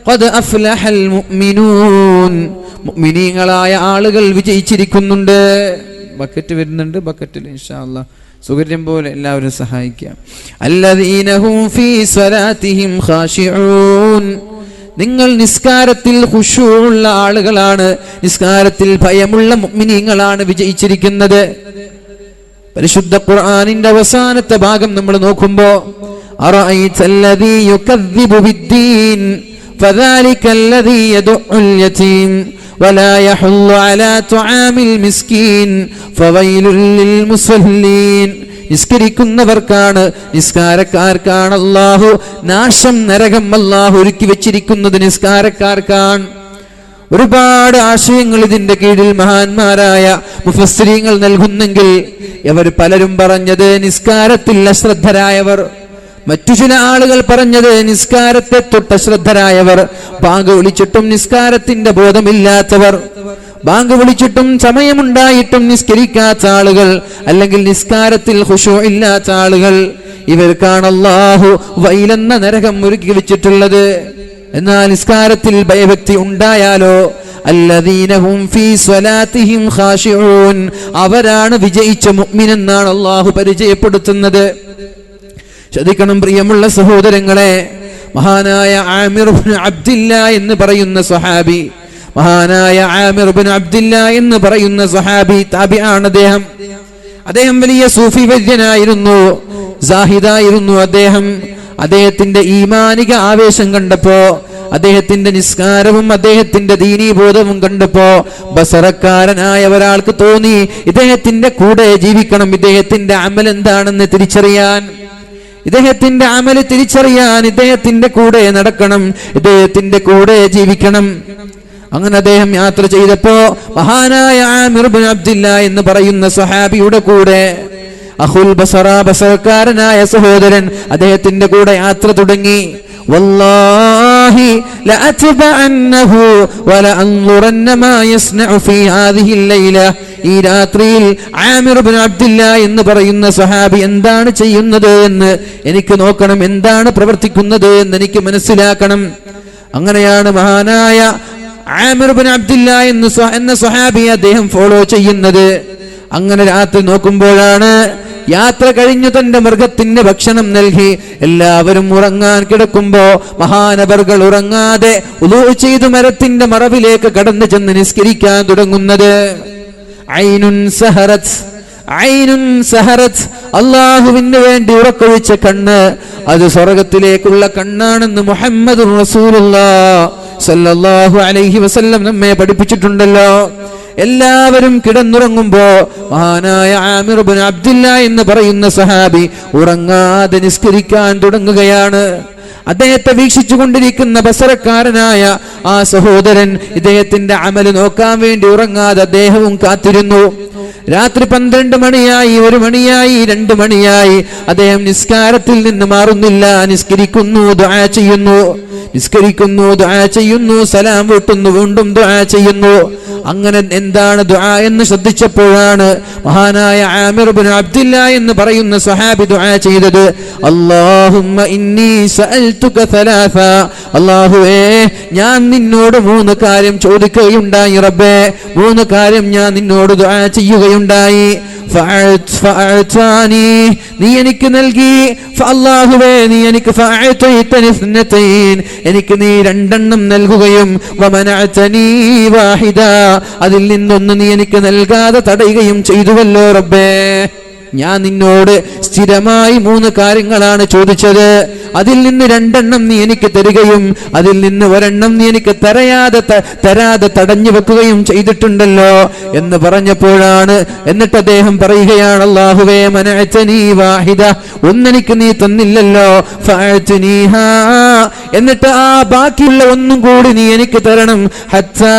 ഖദ് അഫ്ലഹൽ മുഅ്മിനൂൻ, മുഅ്മിനീങ്ങളായ ആളുകൾ വിജയിച്ചിരിക്കുന്നുണ്ട്. ബക്കറ്റ് വരുന്നുണ്ട്, ബക്കറ്റിൽ ഇൻഷാ അല്ലാഹ് സുഗര്യം പോലെ എല്ലാവരും സഹായിക്കാം. അല്ലദീന ഹും ഫീ സ്വലാത്തിഹിം ഖാശിഊൻ, നിങ്ങൾ നിസ്കാരത്തിൽ ഖുശൂഉള്ള ആളുകളാണ്, നിസ്കാരത്തിൽ ഭയമുള്ള മുഅ്മിനീങ്ങളാണ് വിജയിച്ചിരിക്കുന്നത്. പരിശുദ്ധ ഖുർആനിന്റെ അവസാനത്തെ ഭാഗം നമ്മൾ നോക്കുമ്പോൾ أرأيت الذي يكذب بالدين فذلك الذي يدع اليتيم ولا يحض على طعام المسكين فويل للمصلين. നിസ്കരിക്കുന്നവർക്കാണ്, നിസ്കാരക്കാർക്കാണ് അല്ലാഹു നാശം, നരകം അല്ലാഹു ഒരുക്കി വെച്ചിരിക്കുന്നത് നിസ്കാരക്കാർക്കാണ്. ഒരുപാട് ആശയങ്ങൾ ഇതിന്റെ കീഴിൽ മഹാന്മാരായ മുഫസ്സിരീങ്ങൾ നൽകുന്നെങ്കിൽ ഇവർ പലരും പറഞ്ഞത് നിസ്കാരത്തിൽ അശ്രദ്ധരായവർ, മറ്റു ചില ആളുകൾ പറഞ്ഞത് നിസ്കാരത്തെ തൊട്ട് അശ്രദ്ധരായവർ, ബാങ്ക് വിളിച്ചിട്ടും നിസ്കാരത്തിന്റെ ബോധമില്ലാത്തവർ, ബാങ്ക് വിളിച്ചിട്ടും സമയമുണ്ടായിട്ടും നിസ്കരിക്കാത്ത ആളുകൾ, അല്ലെങ്കിൽ നിസ്കാരത്തിൽ ഖുശൂ ഇല്ലാത്ത ആളുകൾ, ഇവർക്കാണ് അല്ലാഹു വൈലെന്ന നരകം ഒരുക്കി വെച്ചിട്ടുള്ളത്. എന്നാൽ നിസ്കാരത്തിൽ ഭയഭക്തി ഉണ്ടായാലോ, അല്ലദീന ഹും ഫീ സ്വലാത്തിഹിം ഖാശിഊൻ, അവരാണ് വിജയിച്ച മുഅ്മിൻ എന്നാണ് അല്ലാഹു പരിചയപ്പെടുത്തുന്നത്. ശ്രദ്ധിക്കണം പ്രിയമുള്ള സഹോദരങ്ങളെ. മഹാനായ ആമിർ ഇബ്നു അബ്ദില്ല എന്ന് പറയുന്ന സ്വഹാബി, മഹാനായ ആമിർ ഇബ്നു അബ്ദില്ല എന്ന് പറയുന്ന സ്വഹാബി താബിആണ്. അദ്ദേഹം വലിയ സൂഫി വര്യനായിരുന്നു, സാഹിദായിരുന്നു. അദ്ദേഹത്തിന്റെ ഈമാനിക ആവേശം കണ്ടപ്പോ, അദ്ദേഹത്തിന്റെ നിസ്കാരവും അദ്ദേഹത്തിന്റെ ദീനീബോധവും കണ്ടപ്പോ ബസറക്കാരനായ ഒരാൾക്ക് തോന്നി ഇദ്ദേഹത്തിന്റെ കൂടെ ജീവിക്കണം, ഇദ്ദേഹത്തിന്റെ അമൽ എന്താണെന്ന് തിരിച്ചറിയാൻ, ഇദ്ദേഹത്തിന്റെ കൂടെ നടക്കണം, ഇദ്ദേഹത്തിന്റെ കൂടെ ജീവിക്കണം. അങ്ങനെ അദ്ദേഹം യാത്ര ചെയ്തപ്പോ മഹാനായ ആമിർ ഇബ്നു അബ്ദില്ല എന്ന് പറയുന്ന സ്വഹാബിയുടെ കൂടെ അഖുൽ ബസറ, ബസറക്കാരനായ സഹോദരൻ, അദ്ദേഹത്തിന്റെ കൂടെ യാത്ര തുടങ്ങി. വല്ലാഹി ലഅത്ബഅന്നഹു വലഅൻദുറന്ന മാ യസ്നഉ ഫീ ഹാദിഹിൽ ലൈല, ഈ രാത്രിയിൽ ആമിർ ഇബ്നു അബ്ദില്ല എന്ന് പറയുന്ന സ്വഹാബി എന്താണ് ചെയ്യുന്നത് എന്ന് എനിക്ക് നോക്കണം, എന്താണ് പ്രവർത്തിക്കുന്നത് എന്ന് എനിക്ക് മനസ്സിലാക്കണം. അങ്ങനെയാണ് മഹാനായ ആമിർ ഇബ്നു അബ്ദില്ല എന്ന സ്വഹാബി അദ്ദേഹം ഫോളോ ചെയ്യുന്നത്. അങ്ങനെ രാത്രി നോക്കുമ്പോഴാണ്, യാത്ര കഴിഞ്ഞു തന്റെ മൃഗത്തിന് ഭക്ഷണം നൽകി എല്ലാവരും ഉറങ്ങാൻ കിടക്കുമ്പോ മഹാനവർകൾ ഉറങ്ങാതെ ഉളൂ ചെയ്തു മരത്തിന്റെ മറവിലേക്ക് കടന്നു ചെന്ന് നിസ്കരിക്കാൻ തുടങ്ങുന്നത്. ഐനുൻ സഹറത്ത്, അല്ലാഹുവിന് വേണ്ടി ഉറക്കൊഴിച്ച കണ്ണ്, അത് സ്വർഗത്തിലേക്കുള്ള കണ്ണാണെന്ന് മുഹമ്മദുർ റസൂലുള്ളാഹി സ്വല്ലല്ലാഹു അലൈഹി വസല്ലം നമ്മെ പഠിപ്പിച്ചിട്ടുണ്ടല്ലോ. എല്ലാവരും കിടന്നുറങ്ങുമ്പോ മഹാനായ ആമിർ ഇബ്നു അബ്ദില്ല എന്ന് പറയുന്ന സഹാബി ഉറങ്ങാതെ നിസ്കരിക്കാൻ തുടങ്ങുകയാണ്. അദ്ദേഹത്തെ വീക്ഷിച്ചു കൊണ്ടിരിക്കുന്ന ബസറക്കാരനായ ആ സഹോദരൻ ഇദ്ദേഹത്തിന്റെ അമല് നോക്കാൻ വേണ്ടി ഉറങ്ങാതെ അദ്ദേഹവും കാത്തിരുന്നു. രാത്രി 12 മണിയായി, 1 മണിയായി, 2 മണിയായി, അദ്ദേഹം നിസ്കാരത്തിൽ നിന്ന് മാറുന്നില്ല. നിസ്കരിക്കുന്നു, ദുആ ചെയ്യുന്നു, സലാം വീട്ടുന്നു, വീണ്ടും ദുആ ചെയ്യുന്നു. അങ്ങനെ എന്താണ് ദുആ എന്ന് ശ്രദ്ധിച്ചപ്പോഴാണ് മഹാനായ ആമിർ ഇബ്നു അബ്ദില്ല എന്ന് പറയുന്ന സ്വഹാബി ദുആ ചെയ്തത്. അല്ലാഹുമ്മ ഇന്നി സഅൽതുക സലാസ, അല്ലാഹുവേ ഞാൻ നിന്നോട് 3 കാര്യം ചോദിക്കുകയുണ്ടായി റബ്ബേ, 3 കാര്യം ഞാൻ നിന്നോട് ദുആ ചെയ്യുകയുണ്ടായി. ഫഅഅതാനി നീ എനിക്ക് നൽകി ഫഅല്ലാഹുവേ നീ എനിക്ക് ഫഅഅതൈതനി ഇസ്നതൈൻ എനിക്ക് നീ രണ്ടെണ്ണം നൽകുകയും വമനഅതനി വാഹിദ അതിൽ നിന്നൊന്ന് നീ എനിക്ക് നൽകാതെ തടയുകയും ചെയ്തുവല്ലോ റബ്ബേ. ഞാൻ നിന്നോട് സ്ഥിരമായി 3 കാര്യങ്ങളാണ് ചോദിച്ചത്, അതിൽ നിന്ന് 2 നീ എനിക്ക് തരികയും അതിൽ നിന്ന് 1 നീ എനിക്ക് തരാതെ തടഞ്ഞു വെക്കുകയും ചെയ്തിട്ടുണ്ടല്ലോ എന്ന് പറഞ്ഞപ്പോഴാണ് എന്നിട്ട് അദ്ദേഹം പറയുകയാണ്, അല്ലാഹുവേ മനഅതനി വാഹിദ ഒന്നെനിക്ക് നീ തന്നില്ലല്ലോ, ഫഅഅതിനിഹാ എന്നിട്ട് ആ ബാക്കിയുള്ള ഒന്നും കൂടി നീ എനിക്ക് തരണം, ഹത്താ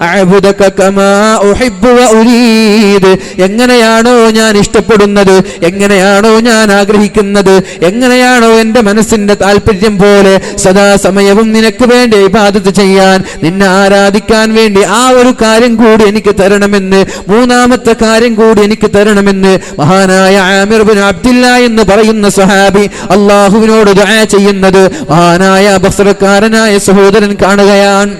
അഅബുദക കമാ ഉഹിബ്ബു വ ഉരീദ് എങ്ങനെയാണോ ഞാൻ ഇഷ്ടപ്പെടുന്നത്, എങ്ങനെയാണോ ഞാൻ ആഗ്രഹിക്കുന്നത്, എങ്ങനെയാണോ എന്റെ മനസ്സിന്റെ താല്പര്യം പോലെ സദാസമയവും നിനക്ക് വേണ്ടി ഇബാദത്ത് ചെയ്യാൻ നിന്നെ ആരാധിക്കാൻ വേണ്ടി ആ ഒരു കാര്യം കൂടി എനിക്ക് തരണമെന്ന്, 3ാമത്തെ കാര്യം കൂടി എനിക്ക് തരണമെന്ന് മഹാനായ ആമിർ ബിൻ അബ്ദില്ല എന്ന് പറയുന്ന സ്വഹാബി അല്ലാഹുവിനോട് ദുആ ചെയ്യുന്നത് മഹാനായ ബസ്രക്കാരനായ സഹോദരൻ കാണുകയാണ്.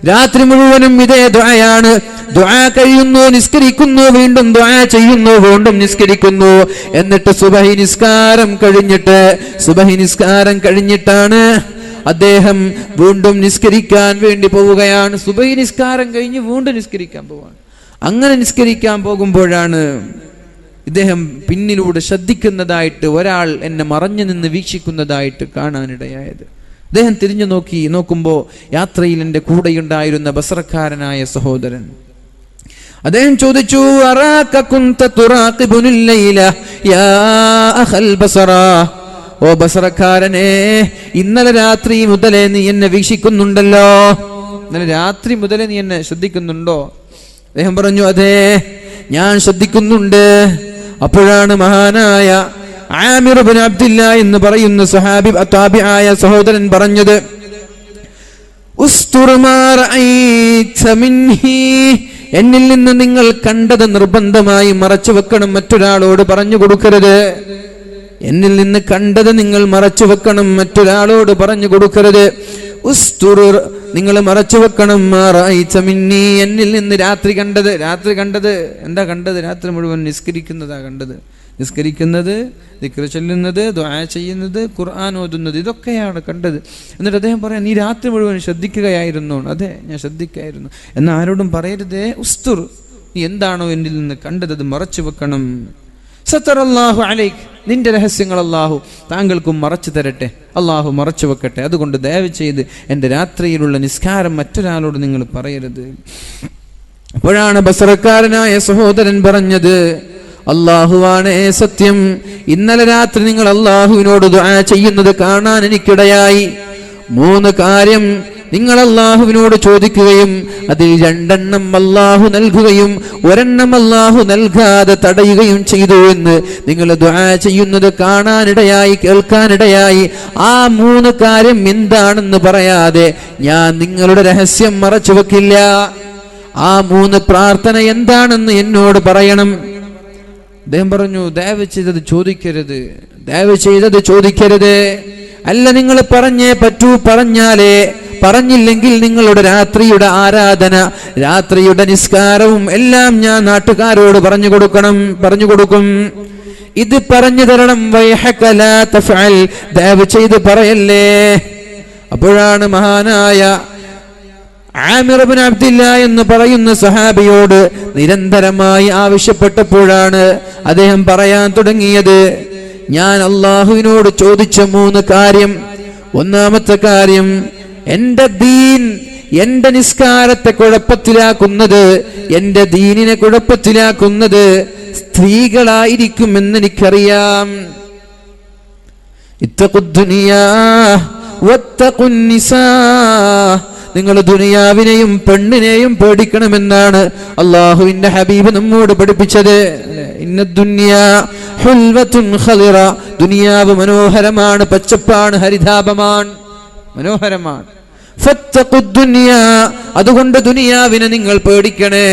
രാത്രി മുഴുവനും ഇതേ ദുആയാണ്. ദുആ കഴിയുന്നു, നിസ്കരിക്കുന്നു, വീണ്ടും ദുആ ചെയ്യുന്നു, വീണ്ടും നിസ്കരിക്കുന്നു. എന്നിട്ട് സുബഹി നിസ്കാരം കഴിഞ്ഞിട്ടാണ് അദ്ദേഹം വീണ്ടും നിസ്കരിക്കാൻ വേണ്ടി പോവുകയാണ്. സുബഹി നിസ്കാരം കഴിഞ്ഞ് വീണ്ടും നിസ്കരിക്കാൻ പോവാണ്. അങ്ങനെ നിസ്കരിക്കാൻ പോകുമ്പോഴാണ് ഇദ്ദേഹം പിന്നിലൂടെ ശ്രദ്ധിക്കുന്നതായിട്ട് ഒരാൾ എന്നെ മറഞ്ഞു നിന്ന് വീക്ഷിക്കുന്നതായിട്ട് കാണാനിടയായത്. അദ്ദേഹം തിരിഞ്ഞു നോക്കുമ്പോൾ യാത്രയിൽ എൻ്റെ കൂടെയുണ്ടായിരുന്ന ബസ്രക്കാരനായ സഹോദരൻ. അദ്ദേഹം ചോദിച്ചു, അറാക കുൻത തുറാഖിബുൽ ലൈല യാ അഖൽ ബസറ, ഓ ബസറക്കാരനെ ഇന്നലെ രാത്രി മുതലേ നീ എന്നെ വീക്ഷിക്കുന്നുണ്ടല്ലോ, ഇന്നലെ രാത്രി മുതലേ നീ എന്നെ ശ്രദ്ധിക്കുന്നുണ്ടോ? അദ്ദേഹം പറഞ്ഞു, അതെ ഞാൻ ശ്രദ്ധിക്കുന്നുണ്ട്. അപ്പോഴാണ് മഹാനായ ആമിർ ഇബ്നു അബ്ദില്ല എന്ന് പറയുന്ന സ്വഹാബി താബിഈയ സഹോദരൻ പറഞ്ഞത്, ഉസ്തുർ മാ റഅയ്ത മിൻഹി, എന്നിൽ നിന്ന് നിങ്ങൾ കണ്ടത് നിർബന്ധമായി മറച്ചു വെക്കണം, മറ്റൊരാളോട് പറഞ്ഞു കൊടുക്കരുത്. എന്നിൽ നിന്ന് കണ്ടത് നിങ്ങൾ മറച്ചു വെക്കണം, മറ്റൊരാളോട് പറഞ്ഞു കൊടുക്കരുത്. ഉസ്തുർ നിങ്ങൾ മറച്ചു വെക്കണം, മാ റഅയ്ത മിന്നി എന്നിൽ നിന്ന് രാത്രി കണ്ടത് എന്താ കണ്ടത്? രാത്രി മുഴുവൻ നിസ്കരിക്കുന്നതാ കണ്ടത്. നിസ്കരിക്കുന്നത്, ദിക്ർ ചൊല്ലുന്നത്, ദുആ ചെയ്യുന്നത്, ഖുർആൻ ഓതുന്നത്, ഇതൊക്കെയാണ് കണ്ടത്. എന്നിട്ട് അദ്ദേഹം പറയാം, നീ രാത്രി മുഴുവൻ ശ്രദ്ധിക്കുകയായിരുന്നു. അതെ ഞാൻ ശ്രദ്ധിക്കായിരുന്നു. എന്നാൽ ആരോടും പറയരുതേ. ഉസ്തുർ നീ എന്താണോ എന്നിൽ നിന്ന് കണ്ടത് അത് മറച്ചു വെക്കണം. സത്തറല്ലാഹു അലൈക്, നിന്റെ രഹസ്യങ്ങൾ അല്ലാഹു താങ്കൾക്കും മറച്ചു തരട്ടെ, അല്ലാഹു മറച്ചു വെക്കട്ടെ. അതുകൊണ്ട് ദയവ് ചെയ്ത് എൻ്റെ രാത്രിയിലുള്ള നിസ്കാരം മറ്റൊരാളോട് നിങ്ങൾ പറയരുത്. അപ്പോഴാണ് ബസറക്കാരനായ സഹോദരൻ പറഞ്ഞത്, അല്ലാഹുവാണ് സത്യം, ഇന്നലെ രാത്രി നിങ്ങൾ അല്ലാഹുവിനോട് ദുആ ചെയ്യുന്നത് കാണാൻ എനിക്കിടയായി. 3 കാര്യം നിങ്ങൾ അല്ലാഹുവിനോട് ചോദിക്കുകയും അതിൽ 2 അല്ലാഹു നൽകുകയും 1 അല്ലാഹു നൽകാതെ തടയുകയും ചെയ്തു എന്ന് നിങ്ങൾ ദുആ ചെയ്യുന്നത് കാണാനിടയായി, കേൾക്കാനിടയായി. ആ 3 കാര്യം എന്താണെന്ന് പറയാതെ ഞാൻ നിങ്ങളുടെ രഹസ്യം മറച്ചു വെക്കില്ല. ആ 3 പ്രാർത്ഥന എന്താണെന്ന് എന്നോട് പറയണം. അദ്ദേഹം പറഞ്ഞു, ദയവ് ചെയ്തത് ചോദിക്കരുത്. അല്ല, നിങ്ങൾ പറഞ്ഞേ പറ്റൂ, പറഞ്ഞില്ലെങ്കിൽ നിങ്ങളുടെ രാത്രിയുടെ ആരാധന, രാത്രിയുടെ നിസ്കാരവും എല്ലാം ഞാൻ നാട്ടുകാരോട് പറഞ്ഞു കൊടുക്കും. ഇത് പറഞ്ഞു തരണം. വൈഹക ലാ തഫഅൽ, ദയവ് ചെയ്ത് പറയല്ലേ. അപ്പോഴാണ് മഹാനായ ആമിർ ഇബ്നു അബ്ദില്ല എന്ന് പറയുന്ന സഹാബിയോട് നിരന്തരമായി ആവശ്യപ്പെട്ടപ്പോഴാണ് അദ്ദേഹം പറയാൻ തുടങ്ങിയത്, ഞാൻ അല്ലാഹുവിനോട് ചോദിച്ച 3 കാര്യം. 1ാമത്തെ കാര്യം, എൻ്റെ ദീൻ, എൻ്റെ നിസ്കാരത്തെ കുഴപ്പത്തിലാക്കുന്നത്, എൻ്റെ ദീനിനെ കുഴപ്പത്തിലാക്കുന്നത് സ്ത്രീകളായിരിക്കുമെന്ന് എനിക്കറിയാം. ഇത്തഖുദ്ദുനിയാ വത്തഖുന്നിസാ, നിങ്ങൾ ദുനിയാവിനെയും പെണ്ണിനെയും പേടിക്കണമെന്നാണ് അല്ലാഹുവിന്റെ ഹബീബ് നമ്മോട് പഠിപ്പിച്ചത്. ഇന്നദ്ദുനിയാ ഹുൽവത്തുൻ ഖളിറ, ദുനിയാവ് മനോഹരമാണ്, പച്ചപ്പാണ്, ഹരിതാപമാണ്, മനോഹരമാണ്. ഫത്തഖുദ്ദുനിയാ, അതുകൊണ്ട് ദുനിയാവിനെ നിങ്ങൾ പേടിക്കണേ.